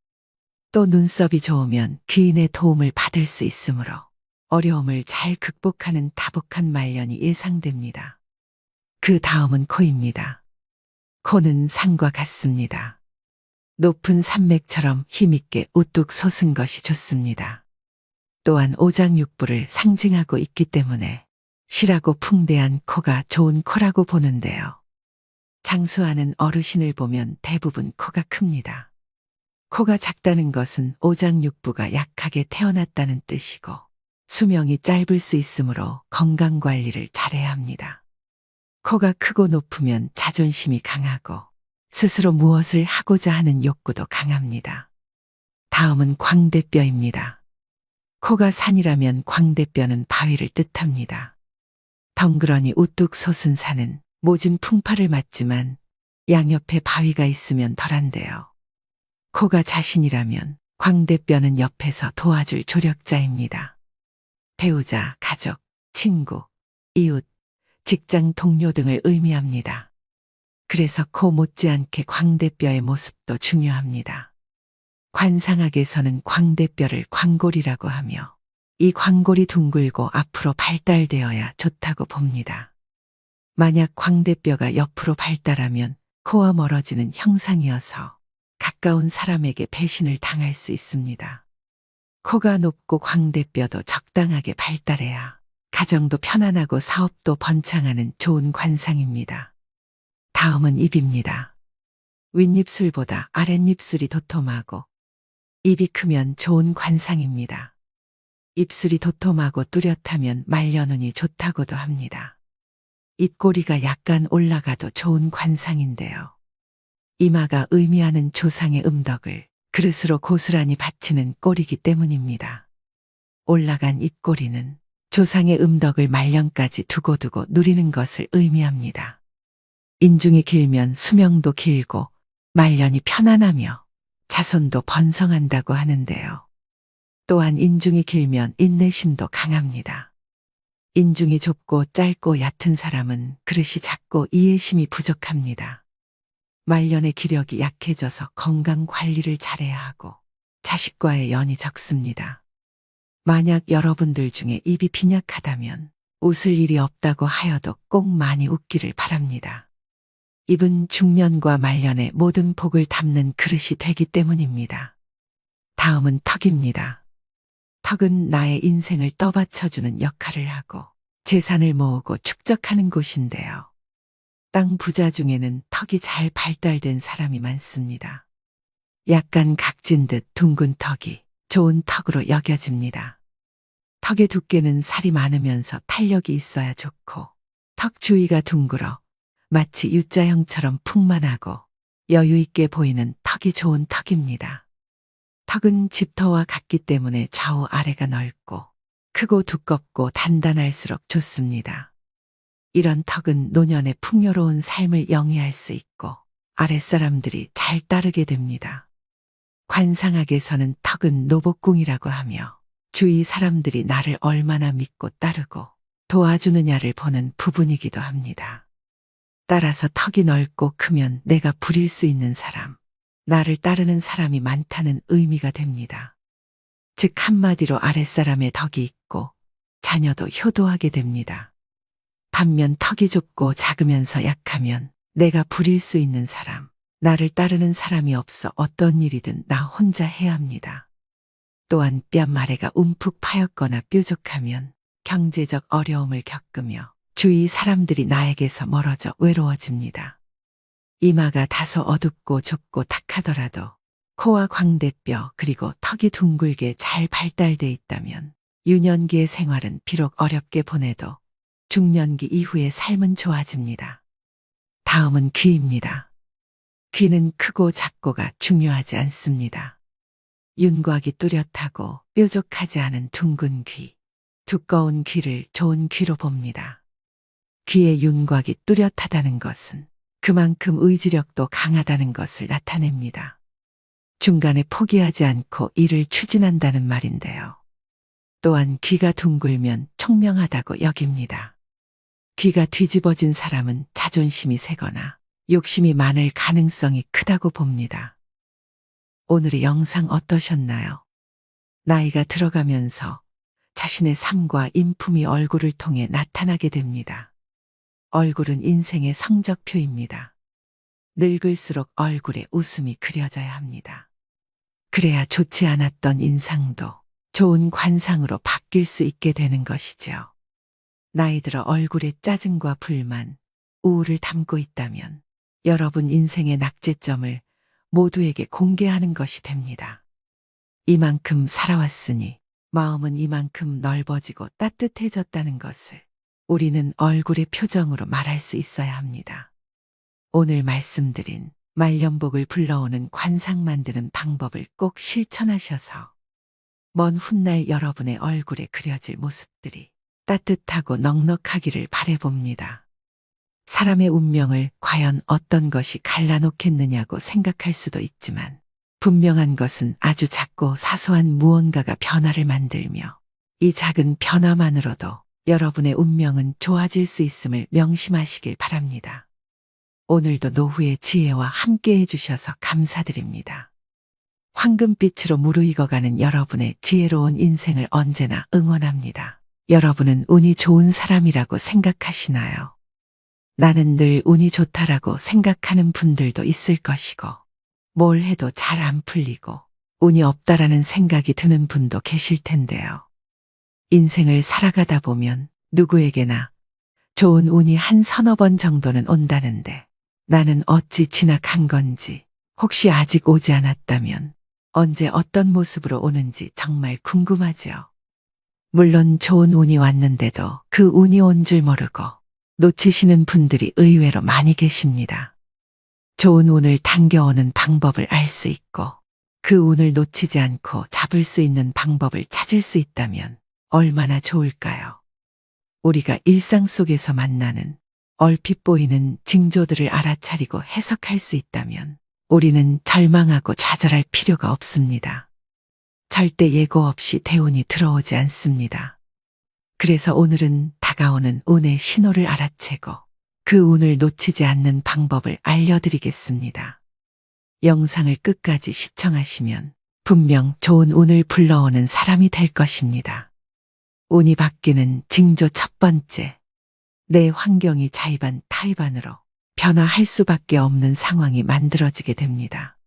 또 눈썹이 좋으면 귀인의 도움을 받을 수 있으므로 어려움을 잘 극복하는 다복한 말년이 예상됩니다. 그 다음은 코입니다. 코는 산과 같습니다. 높은 산맥처럼 힘있게 우뚝 솟은 것이 좋습니다. 또한 오장육부를 상징하고 있기 때문에 실하고 풍대한 코가 좋은 코라고 보는데요. 장수하는 어르신을 보면 대부분 코가 큽니다. 코가 작다는 것은 오장육부가 약하게 태어났다는 뜻이고 수명이 짧을 수 있으므로 건강 관리를 잘해야 합니다. 코가 크고 높으면 자존심이 강하고 스스로 무엇을 하고자 하는 욕구도 강합니다. 다음은 광대뼈입니다. 코가 산이라면 광대뼈는 바위를 뜻합니다. 덩그러니 우뚝 솟은 산은 모진 풍파를 맞지만 양옆에 바위가 있으면 덜한데요. 코가 자신이라면 광대뼈는 옆에서 도와줄 조력자입니다. 배우자, 가족, 친구, 이웃, 직장 동료 등을 의미합니다. 그래서 코 못지않게 광대뼈의 모습도 중요합니다. 관상학에서는 광대뼈를 광골이라고 하며 이 광골이 둥글고 앞으로 발달되어야 좋다고 봅니다. 만약 광대뼈가 옆으로 발달하면 코와 멀어지는 형상이어서 가까운 사람에게 배신을 당할 수 있습니다. 코가 높고 광대뼈도 적당하게 발달해야 가정도 편안하고 사업도 번창하는 좋은 관상입니다. 다음은 입입니다. 윗입술보다 아랫입술이 도톰하고 입이 크면 좋은 관상입니다. 입술이 도톰하고 뚜렷하면 말년운이 좋다고도 합니다. 입꼬리가 약간 올라가도 좋은 관상인데요. 이마가 의미하는 조상의 음덕을 그릇으로 고스란히 바치는 꼴이기 때문입니다. 올라간 입꼬리는 조상의 음덕을 말년까지 두고두고 누리는 것을 의미합니다. 인중이 길면 수명도 길고 말년이 편안하며 자손도 번성한다고 하는데요. 또한 인중이 길면 인내심도 강합니다. 인중이 좁고 짧고 얕은 사람은 그릇이 작고 이해심이 부족합니다. 말년의 기력이 약해져서 건강 관리를 잘해야 하고 자식과의 연이 적습니다. 만약 여러분들 중에 입이 빈약하다면 웃을 일이 없다고 하여도 꼭 많이 웃기를 바랍니다. 입은 중년과 말년의 모든 복을 담는 그릇이 되기 때문입니다. 다음은 턱입니다. 턱은 나의 인생을 떠받쳐주는 역할을 하고 재산을 모으고 축적하는 곳인데요. 땅 부자 중에는 턱이 잘 발달된 사람이 많습니다. 약간 각진 듯 둥근 턱이 좋은 턱으로 여겨집니다. 턱의 두께는 살이 많으면서 탄력이 있어야 좋고 턱 주위가 둥글어 마치 U자형처럼 풍만하고 여유 있게 보이는 턱이 좋은 턱입니다. 턱은 집터와 같기 때문에 좌우 아래가 넓고 크고 두껍고 단단할수록 좋습니다. 이런 턱은 노년의 풍요로운 삶을 영위할 수 있고 아랫사람들이 잘 따르게 됩니다. 관상학에서는 턱은 노복궁이라고 하며 주위 사람들이 나를 얼마나 믿고 따르고 도와주느냐를 보는 부분이기도 합니다. 따라서 턱이 넓고 크면 내가 부릴 수 있는 사람, 나를 따르는 사람이 많다는 의미가 됩니다. 즉 한마디로 아랫사람의 덕이 있고 자녀도 효도하게 됩니다. 반면 턱이 좁고 작으면서 약하면 내가 부릴 수 있는 사람, 나를 따르는 사람이 없어 어떤 일이든 나 혼자 해야 합니다. 또한 뺨 아래가 움푹 파였거나 뾰족하면 경제적 어려움을 겪으며 주위 사람들이 나에게서 멀어져 외로워집니다. 이마가 다소 어둡고 좁고 탁하더라도 코와 광대뼈 그리고 턱이 둥글게 잘 발달돼 있다면 유년기의 생활은 비록 어렵게 보내도 중년기 이후의 삶은 좋아집니다. 다음은 귀입니다. 귀는 크고 작고가 중요하지 않습니다. 윤곽이 뚜렷하고 뾰족하지 않은 둥근 귀, 두꺼운 귀를 좋은 귀로 봅니다. 귀의 윤곽이 뚜렷하다는 것은 그만큼 의지력도 강하다는 것을 나타냅니다. 중간에 포기하지 않고 일을 추진한다는 말인데요. 또한 귀가 둥글면 총명하다고 여깁니다. 귀가 뒤집어진 사람은 자존심이 세거나 욕심이 많을 가능성이 크다고 봅니다. 오늘의 영상 어떠셨나요? 나이가 들어가면서 자신의 삶과 인품이 얼굴을 통해 나타나게 됩니다. 얼굴은 인생의 성적표입니다. 늙을수록 얼굴에 웃음이 그려져야 합니다. 그래야 좋지 않았던 인상도 좋은 관상으로 바뀔 수 있게 되는 것이죠. 나이 들어 얼굴에 짜증과 불만, 우울을 담고 있다면 여러분 인생의 낙제점을 모두에게 공개하는 것이 됩니다. 이만큼 살아왔으니 마음은 이만큼 넓어지고 따뜻해졌다는 것을 우리는 얼굴의 표정으로 말할 수 있어야 합니다. 오늘 말씀드린 말년복을 불러오는 관상 만드는 방법을 꼭 실천하셔서 먼 훗날 여러분의 얼굴에 그려질 모습들이 따뜻하고 넉넉하기를 바라봅니다. 사람의 운명을 과연 어떤 것이 갈라놓겠느냐고 생각할 수도 있지만 분명한 것은 아주 작고 사소한 무언가가 변화를 만들며 이 작은 변화만으로도 여러분의 운명은 좋아질 수 있음을 명심하시길 바랍니다. 오늘도 노후의 지혜와 함께 해주셔서 감사드립니다. 황금빛으로 무르익어가는 여러분의 지혜로운 인생을 언제나 응원합니다. 여러분은 운이 좋은 사람이라고 생각하시나요? 나는 늘 운이 좋다라고 생각하는 분들도 있을 것이고, 뭘 해도 잘 안 풀리고, 운이 없다라는 생각이 드는 분도 계실 텐데요. 인생을 살아가다 보면 누구에게나 좋은 운이 한 서너 번 정도는 온다는데, 나는 어찌 지나간 건지, 혹시 아직 오지 않았다면 언제 어떤 모습으로 오는지 정말 궁금하죠. 물론 좋은 운이 왔는데도 그 운이 온 줄 모르고 놓치시는 분들이 의외로 많이 계십니다. 좋은 운을 당겨오는 방법을 알 수 있고 그 운을 놓치지 않고 잡을 수 있는 방법을 찾을 수 있다면 얼마나 좋을까요? 우리가 일상 속에서 만나는 얼핏 보이는 징조들을 알아차리고 해석할 수 있다면 우리는 절망하고 좌절할 필요가 없습니다. 절대 예고 없이 대운이 들어오지 않습니다. 그래서 오늘은 다가오는 운의 신호를 알아채고 그 운을 놓치지 않는 방법을 알려드리겠습니다. 영상을 끝까지 시청하시면 분명 좋은 운을 불러오는 사람이 될 것입니다. 운이 바뀌는 징조 첫 번째, 내 환경이 자의반 타의반으로 변화할 수밖에 없는 상황이 만들어지게 됩니다.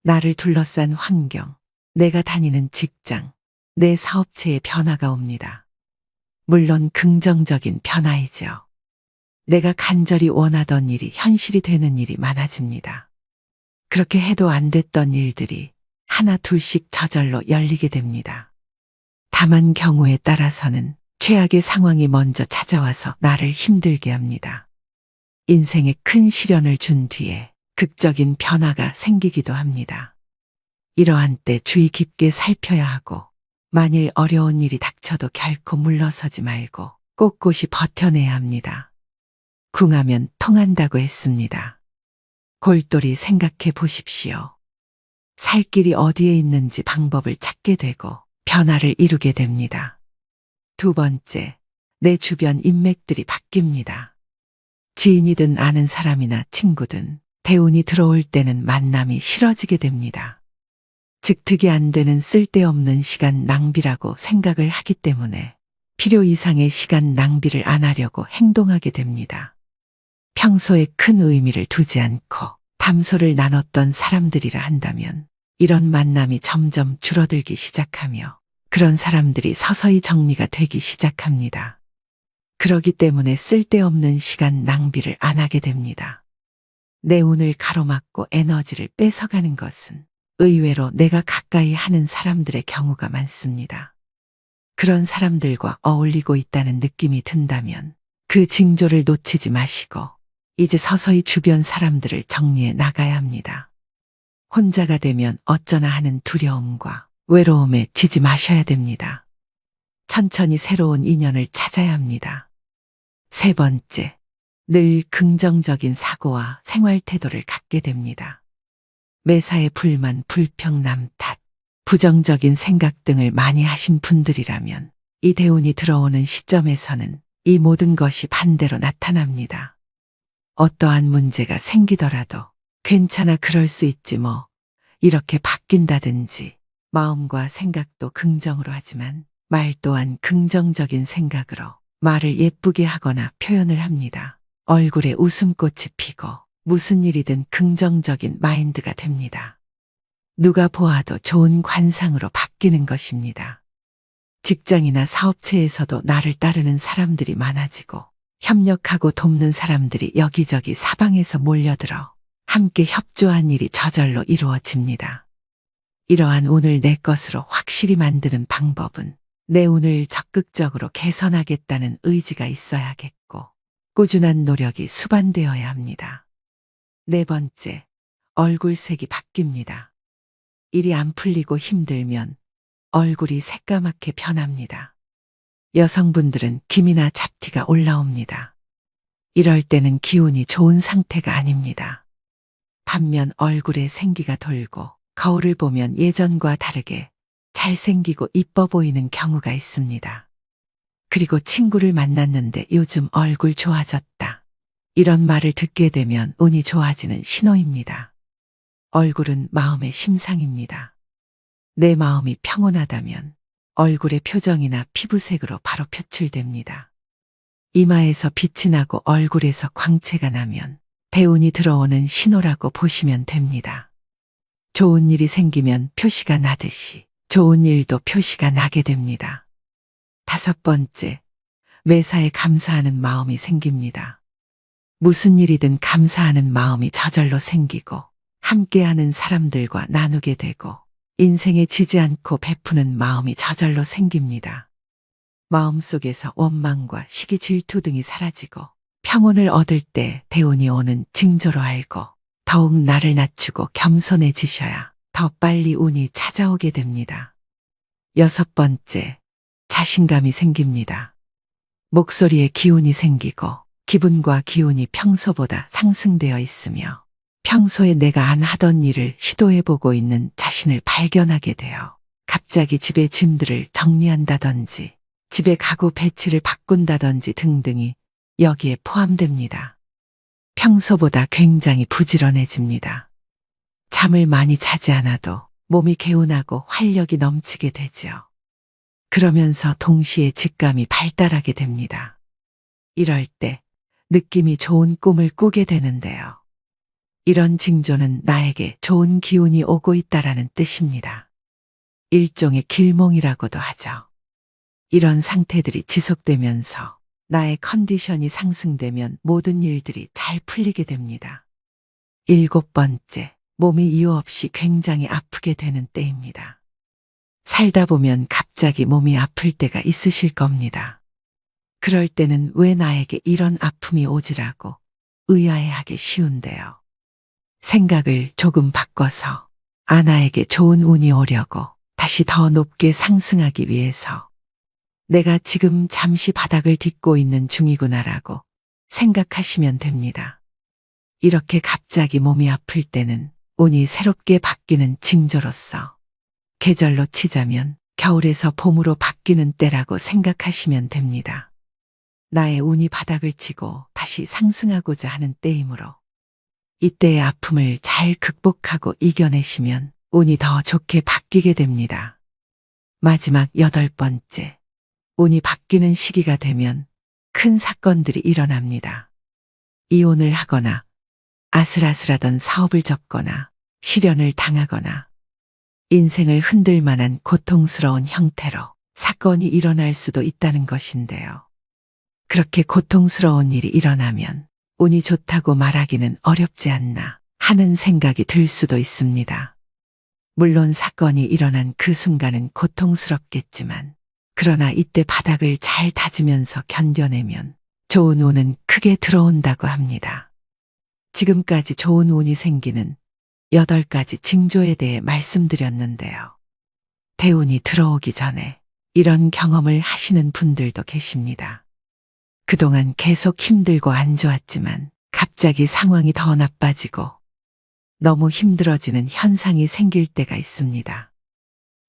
나를 둘러싼 환경, 내가 다니는 직장, 내 사업체에 변화가 옵니다. 물론 긍정적인 변화이죠. 내가 간절히 원하던 일이 현실이 되는 일이 많아집니다. 그렇게 해도 안 됐던 일들이 하나 둘씩 저절로 열리게 됩니다. 다만 경우에 따라서는 최악의 상황이 먼저 찾아와서 나를 힘들게 합니다. 인생에 큰 시련을 준 뒤에 극적인 변화가 생기기도 합니다. 이러한 때 주의 깊게 살펴야 하고 만일 어려운 일이 닥쳐도 결코 물러서지 말고 꼿꼿이 버텨내야 합니다. 궁하면 통한다고 했습니다. 골똘히 생각해 보십시오. 살 길이 어디에 있는지 방법을 찾게 되고 변화를 이루게 됩니다. 두 번째, 내 주변 인맥들이 바뀝니다. 지인이든 아는 사람이나 친구든 대운이 들어올 때는 만남이 싫어지게 됩니다. 즉 득이 안 되는 쓸데없는 시간 낭비라고 생각을 하기 때문에 필요 이상의 시간 낭비를 안 하려고 행동하게 됩니다. 평소에 큰 의미를 두지 않고 담소를 나눴던 사람들이라 한다면 이런 만남이 점점 줄어들기 시작하며 그런 사람들이 서서히 정리가 되기 시작합니다. 그러기 때문에 쓸데없는 시간 낭비를 안 하게 됩니다. 내 운을 가로막고 에너지를 뺏어가는 것은 의외로 내가 가까이 하는 사람들의 경우가 많습니다. 그런 사람들과 어울리고 있다는 느낌이 든다면 그 징조를 놓치지 마시고 이제 서서히 주변 사람들을 정리해 나가야 합니다. 혼자가 되면 어쩌나 하는 두려움과 외로움에 지지 마셔야 됩니다. 천천히 새로운 인연을 찾아야 합니다. 세 번째, 늘 긍정적인 사고와 생활 태도를 갖게 됩니다. 매사에 불만, 불평, 남 탓, 부정적인 생각 등을 많이 하신 분들이라면 이 대운이 들어오는 시점에서는 이 모든 것이 반대로 나타납니다. 어떠한 문제가 생기더라도 괜찮아, 그럴 수 있지 뭐, 이렇게 바뀐다든지, 마음과 생각도 긍정으로 하지만 말 또한 긍정적인 생각으로 말을 예쁘게 하거나 표현을 합니다. 얼굴에 웃음꽃이 피고 무슨 일이든 긍정적인 마인드가 됩니다. 누가 보아도 좋은 관상으로 바뀌는 것입니다. 직장이나 사업체에서도 나를 따르는 사람들이 많아지고 협력하고 돕는 사람들이 여기저기 사방에서 몰려들어 함께 협조한 일이 저절로 이루어집니다. 이러한 운을 내 것으로 확실히 만드는 방법은 내 운을 적극적으로 개선하겠다는 의지가 있어야겠고 꾸준한 노력이 수반되어야 합니다. 네 번째, 얼굴색이 바뀝니다. 일이 안 풀리고 힘들면 얼굴이 새까맣게 변합니다. 여성분들은 기미나 잡티가 올라옵니다. 이럴 때는 기운이 좋은 상태가 아닙니다. 반면 얼굴에 생기가 돌고 거울을 보면 예전과 다르게 잘생기고 이뻐 보이는 경우가 있습니다. 그리고 친구를 만났는데 요즘 얼굴 좋아졌다, 이런 말을 듣게 되면 운이 좋아지는 신호입니다. 얼굴은 마음의 심상입니다. 내 마음이 평온하다면 얼굴의 표정이나 피부색으로 바로 표출됩니다. 이마에서 빛이 나고 얼굴에서 광채가 나면 대운이 들어오는 신호라고 보시면 됩니다. 좋은 일이 생기면 표시가 나듯이 좋은 일도 표시가 나게 됩니다. 다섯 번째, 매사에 감사하는 마음이 생깁니다. 무슨 일이든 감사하는 마음이 저절로 생기고 함께하는 사람들과 나누게 되고 인생에 지지 않고 베푸는 마음이 저절로 생깁니다. 마음속에서 원망과 시기, 질투 등이 사라지고 평온을 얻을 때 대운이 오는 징조로 알고 더욱 나를 낮추고 겸손해지셔야 더 빨리 운이 찾아오게 됩니다. 여섯 번째, 자신감이 생깁니다. 목소리에 기운이 생기고 기분과 기운이 평소보다 상승되어 있으며 평소에 내가 안 하던 일을 시도해보고 있는 자신을 발견하게 되어 갑자기 집의 짐들을 정리한다든지 집의 가구 배치를 바꾼다든지 등등이 여기에 포함됩니다. 평소보다 굉장히 부지런해집니다. 잠을 많이 자지 않아도 몸이 개운하고 활력이 넘치게 되죠. 그러면서 동시에 직감이 발달하게 됩니다. 이럴 때 느낌이 좋은 꿈을 꾸게 되는데요. 이런 징조는 나에게 좋은 기운이 오고 있다라는 뜻입니다. 일종의 길몽이라고도 하죠. 이런 상태들이 지속되면서 나의 컨디션이 상승되면 모든 일들이 잘 풀리게 됩니다. 일곱 번째, 몸이 이유 없이 굉장히 아프게 되는 때입니다. 살다 보면 갑자기 몸이 아플 때가 있으실 겁니다. 그럴 때는 왜 나에게 이런 아픔이 오지라고 의아해하기 쉬운데요. 생각을 조금 바꿔서 나에게 좋은 운이 오려고 다시 더 높게 상승하기 위해서 내가 지금 잠시 바닥을 딛고 있는 중이구나라고 생각하시면 됩니다. 이렇게 갑자기 몸이 아플 때는 운이 새롭게 바뀌는 징조로서 계절로 치자면 겨울에서 봄으로 바뀌는 때라고 생각하시면 됩니다. 나의 운이 바닥을 치고 다시 상승하고자 하는 때이므로 이때의 아픔을 잘 극복하고 이겨내시면 운이 더 좋게 바뀌게 됩니다. 마지막 여덟 번째, 운이 바뀌는 시기가 되면 큰 사건들이 일어납니다. 이혼을 하거나 아슬아슬하던 사업을 접거나 실연을 당하거나 인생을 흔들 만한 고통스러운 형태로 사건이 일어날 수도 있다는 것인데요. 그렇게 고통스러운 일이 일어나면 운이 좋다고 말하기는 어렵지 않나 하는 생각이 들 수도 있습니다. 물론 사건이 일어난 그 순간은 고통스럽겠지만 그러나 이때 바닥을 잘 다지면서 견뎌내면 좋은 운은 크게 들어온다고 합니다. 지금까지 좋은 운이 생기는 8가지 징조에 대해 말씀드렸는데요. 대운이 들어오기 전에 이런 경험을 하시는 분들도 계십니다. 그동안 계속 힘들고 안 좋았지만 갑자기 상황이 더 나빠지고 너무 힘들어지는 현상이 생길 때가 있습니다.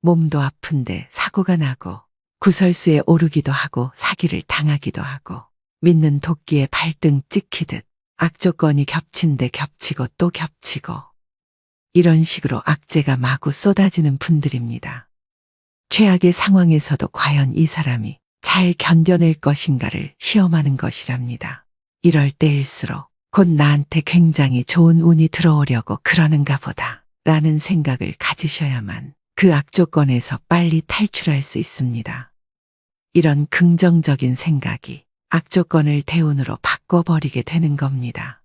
몸도 아픈데 사고가 나고 구설수에 오르기도 하고 사기를 당하기도 하고 믿는 도끼에 발등 찍히듯 악조건이 겹친 데 겹치고 또 겹치고 이런 식으로 악재가 마구 쏟아지는 분들입니다. 최악의 상황에서도 과연 이 사람이 잘 견뎌낼 것인가를 시험하는 것이랍니다. 이럴 때일수록 곧 나한테 굉장히 좋은 운이 들어오려고 그러는가 보다 라는 생각을 가지셔야만 그 악조건에서 빨리 탈출할 수 있습니다. 이런 긍정적인 생각이 악조건을 대운으로 바꿔버리게 되는 겁니다.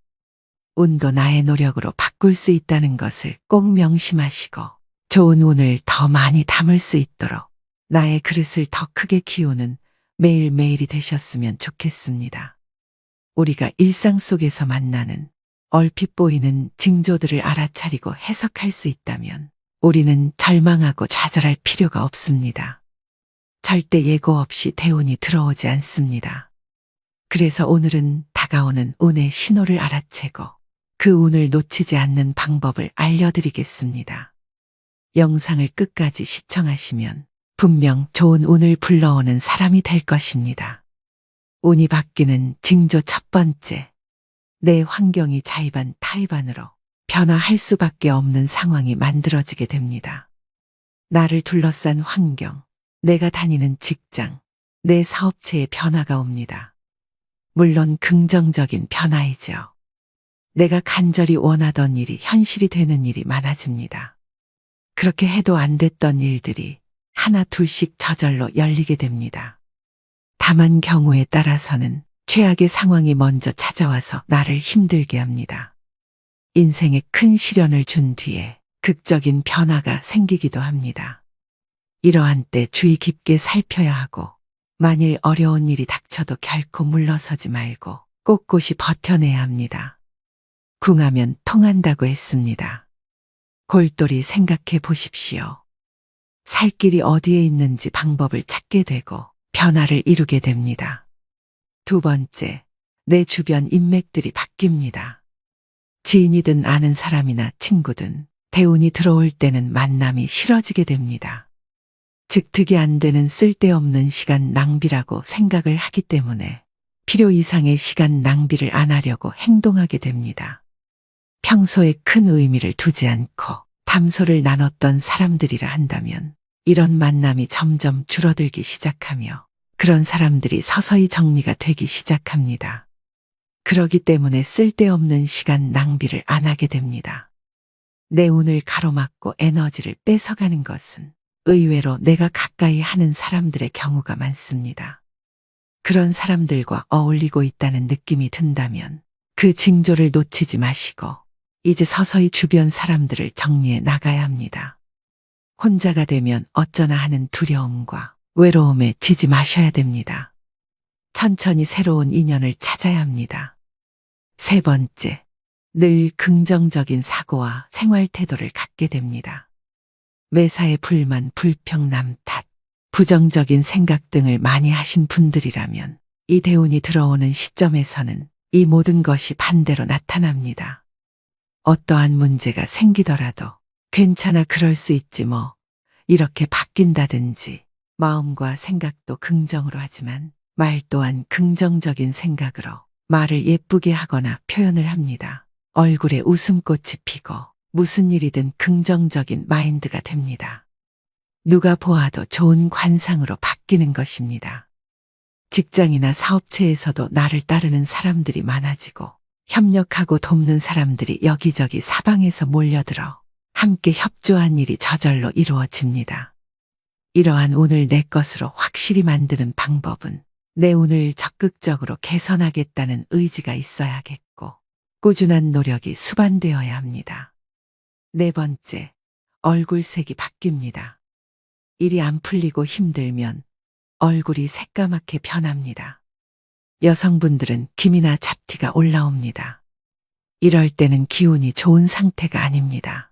운도 나의 노력으로 바꿀 수 있다는 것을 꼭 명심하시고 좋은 운을 더 많이 담을 수 있도록 나의 그릇을 더 크게 키우는 매일매일이 되셨으면 좋겠습니다. 우리가 일상 속에서 만나는 얼핏 보이는 징조들을 알아차리고 해석할 수 있다면 우리는 절망하고 좌절할 필요가 없습니다. 절대 예고 없이 대운이 들어오지 않습니다. 그래서 오늘은 다가오는 운의 신호를 알아채고 그 운을 놓치지 않는 방법을 알려드리겠습니다. 영상을 끝까지 시청하시면 분명 좋은 운을 불러오는 사람이 될 것입니다. 운이 바뀌는 징조 첫 번째, 내 환경이 자의반 타의반으로 변화할 수밖에 없는 상황이 만들어지게 됩니다. 나를 둘러싼 환경, 내가 다니는 직장, 내 사업체에 변화가 옵니다. 물론 긍정적인 변화이죠. 내가 간절히 원하던 일이 현실이 되는 일이 많아집니다. 그렇게 해도 안 됐던 일들이 하나 둘씩 저절로 열리게 됩니다. 다만 경우에 따라서는 최악의 상황이 먼저 찾아와서 나를 힘들게 합니다. 인생에 큰 시련을 준 뒤에 극적인 변화가 생기기도 합니다. 이러한 때 주의 깊게 살펴야 하고 만일 어려운 일이 닥쳐도 결코 물러서지 말고 꼿꼿이 버텨내야 합니다. 궁하면 통한다고 했습니다. 골똘히 생각해 보십시오. 살 길이 어디에 있는지 방법을 찾게 되고 변화를 이루게 됩니다. 두 번째, 내 주변 인맥들이 바뀝니다. 지인이든 아는 사람이나 친구든 대운이 들어올 때는 만남이 싫어지게 됩니다. 즉 득이 안 되는 쓸데없는 시간 낭비라고 생각을 하기 때문에 필요 이상의 시간 낭비를 안 하려고 행동하게 됩니다. 평소에 큰 의미를 두지 않고 담소를 나눴던 사람들이라 한다면 이런 만남이 점점 줄어들기 시작하며 그런 사람들이 서서히 정리가 되기 시작합니다. 그러기 때문에 쓸데없는 시간 낭비를 안 하게 됩니다. 내 운을 가로막고 에너지를 뺏어가는 것은 의외로 내가 가까이 하는 사람들의 경우가 많습니다. 그런 사람들과 어울리고 있다는 느낌이 든다면 그 징조를 놓치지 마시고 이제 서서히 주변 사람들을 정리해 나가야 합니다. 혼자가 되면 어쩌나 하는 두려움과 외로움에 지지 마셔야 됩니다. 천천히 새로운 인연을 찾아야 합니다. 세 번째, 늘 긍정적인 사고와 생활 태도를 갖게 됩니다. 매사에 불만, 불평, 남 탓, 부정적인 생각 등을 많이 하신 분들이라면 이 대운이 들어오는 시점에서는 이 모든 것이 반대로 나타납니다. 어떠한 문제가 생기더라도 괜찮아 그럴 수 있지 뭐 이렇게 바뀐다든지 마음과 생각도 긍정으로 하지만 말 또한 긍정적인 생각으로 말을 예쁘게 하거나 표현을 합니다. 얼굴에 웃음꽃이 피고 무슨 일이든 긍정적인 마인드가 됩니다. 누가 보아도 좋은 관상으로 바뀌는 것입니다. 직장이나 사업체에서도 나를 따르는 사람들이 많아지고 협력하고 돕는 사람들이 여기저기 사방에서 몰려들어 함께 협조한 일이 저절로 이루어집니다. 이러한 운을 내 것으로 확실히 만드는 방법은 내 운을 적극적으로 개선하겠다는 의지가 있어야겠고 꾸준한 노력이 수반되어야 합니다. 네 번째, 얼굴색이 바뀝니다. 일이 안 풀리고 힘들면 얼굴이 새까맣게 변합니다. 여성분들은 기미나 잡티가 올라옵니다. 이럴 때는 기운이 좋은 상태가 아닙니다.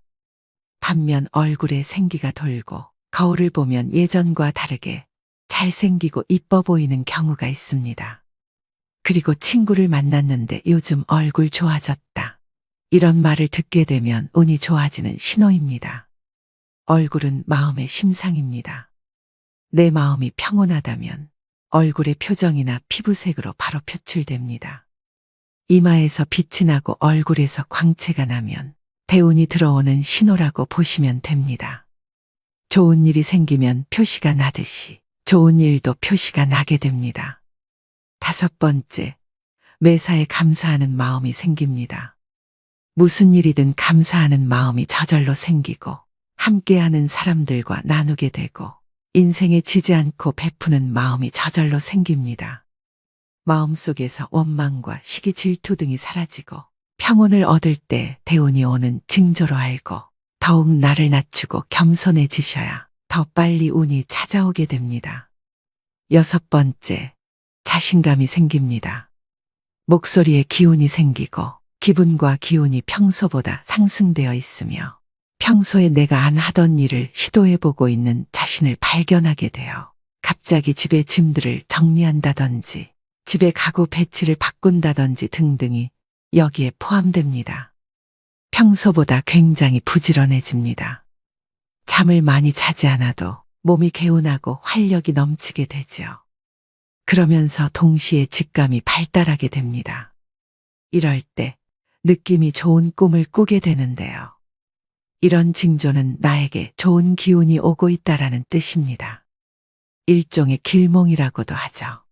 반면 얼굴에 생기가 돌고 거울을 보면 예전과 다르게 잘생기고 이뻐 보이는 경우가 있습니다. 그리고 친구를 만났는데 요즘 얼굴 좋아졌다. 이런 말을 듣게 되면 운이 좋아지는 신호입니다. 얼굴은 마음의 심상입니다. 내 마음이 평온하다면 얼굴의 표정이나 피부색으로 바로 표출됩니다. 이마에서 빛이 나고 얼굴에서 광채가 나면 대운이 들어오는 신호라고 보시면 됩니다. 좋은 일이 생기면 표시가 나듯이 좋은 일도 표시가 나게 됩니다. 5번째, 매사에 감사하는 마음이 생깁니다. 무슨 일이든 감사하는 마음이 저절로 생기고 함께하는 사람들과 나누게 되고 인생에 지지 않고 베푸는 마음이 저절로 생깁니다. 마음속에서 원망과 시기 질투 등이 사라지고 평온을 얻을 때 대운이 오는 징조로 알고 더욱 나를 낮추고 겸손해지셔야 더 빨리 운이 찾아오게 됩니다. 6번째, 자신감이 생깁니다. 목소리에 기운이 생기고 기분과 기운이 평소보다 상승되어 있으며 평소에 내가 안 하던 일을 시도해보고 있는 자신을 발견하게 되어 갑자기 집의 짐들을 정리한다든지 집에 가구 배치를 바꾼다든지 등등이 여기에 포함됩니다. 평소보다 굉장히 부지런해집니다. 잠을 많이 자지 않아도 몸이 개운하고 활력이 넘치게 되죠. 그러면서 동시에 직감이 발달하게 됩니다. 이럴 때 느낌이 좋은 꿈을 꾸게 되는데요. 이런 징조는 나에게 좋은 기운이 오고 있다라는 뜻입니다. 일종의 길몽이라고도 하죠.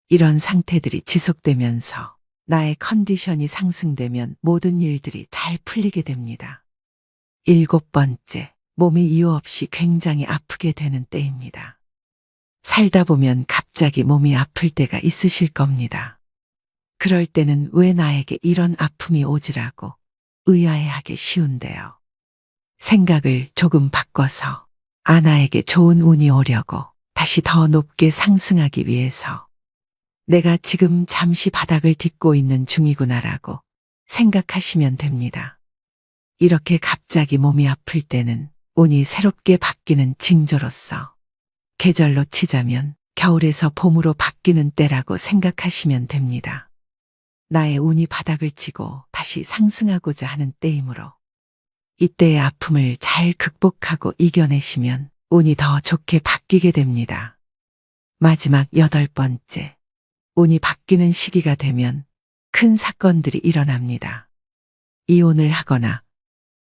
이런 상태들이 지속되면서 나의 컨디션이 상승되면 모든 일들이 잘 풀리게 됩니다. 7번째, 몸이 이유 없이 굉장히 아프게 되는 때입니다. 살다 보면 갑자기 몸이 아플 때가 있으실 겁니다. 그럴 때는 왜 나에게 이런 아픔이 오지라고 의아해하기 쉬운데요. 생각을 조금 바꿔서 나에게 좋은 운이 오려고 다시 더 높게 상승하기 위해서 내가 지금 잠시 바닥을 딛고 있는 중이구나라고 생각하시면 됩니다. 이렇게 갑자기 몸이 아플 때는 운이 새롭게 바뀌는 징조로서 계절로 치자면 겨울에서 봄으로 바뀌는 때라고 생각하시면 됩니다. 나의 운이 바닥을 치고 다시 상승하고자 하는 때이므로 이때의 아픔을 잘 극복하고 이겨내시면 운이 더 좋게 바뀌게 됩니다. 마지막 8번째, 운이 바뀌는 시기가 되면 큰 사건들이 일어납니다. 이혼을 하거나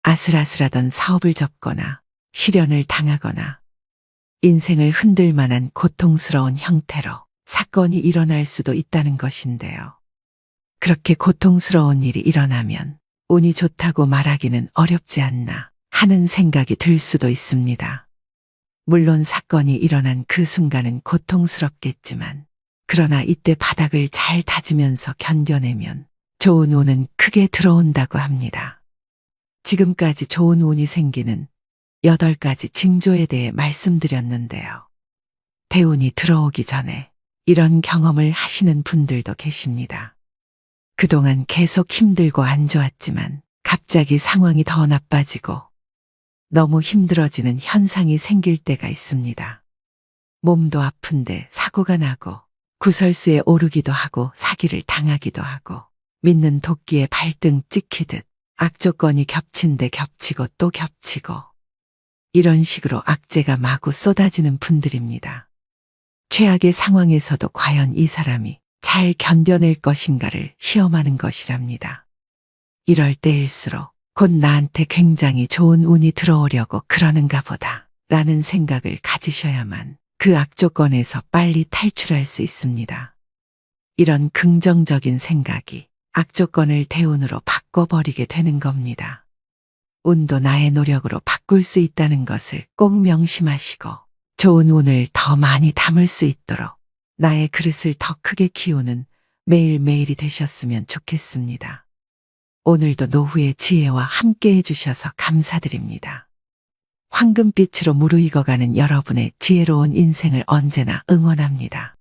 아슬아슬하던 사업을 접거나 실연을 당하거나 인생을 흔들 만한 고통스러운 형태로 사건이 일어날 수도 있다는 것인데요. 그렇게 고통스러운 일이 일어나면 운이 좋다고 말하기는 어렵지 않나 하는 생각이 들 수도 있습니다. 물론 사건이 일어난 그 순간은 고통스럽겠지만 그러나 이때 바닥을 잘 다지면서 견뎌내면 좋은 운은 크게 들어온다고 합니다. 지금까지 좋은 운이 생기는 8가지 징조에 대해 말씀드렸는데요. 대운이 들어오기 전에 이런 경험을 하시는 분들도 계십니다. 그동안 계속 힘들고 안 좋았지만 갑자기 상황이 더 나빠지고 너무 힘들어지는 현상이 생길 때가 있습니다. 몸도 아픈데 사고가 나고 구설수에 오르기도 하고 사기를 당하기도 하고 믿는 도끼에 발등 찍히듯 악조건이 겹친 데 겹치고 또 겹치고 이런 식으로 악재가 마구 쏟아지는 분들입니다. 최악의 상황에서도 과연 이 사람이 잘 견뎌낼 것인가를 시험하는 것이랍니다. 이럴 때일수록 곧 나한테 굉장히 좋은 운이 들어오려고 그러는가 보다 라는 생각을 가지셔야만 그 악조건에서 빨리 탈출할 수 있습니다. 이런 긍정적인 생각이 악조건을 대운으로 바꿔버리게 되는 겁니다. 운도 나의 노력으로 바꿀 수 있다는 것을 꼭 명심하시고 좋은 운을 더 많이 담을 수 있도록 나의 그릇을 더 크게 키우는 매일매일이 되셨으면 좋겠습니다. 오늘도 노후의 지혜와 함께 해주셔서 감사드립니다. 황금빛으로 무르익어가는 여러분의 지혜로운 인생을 언제나 응원합니다.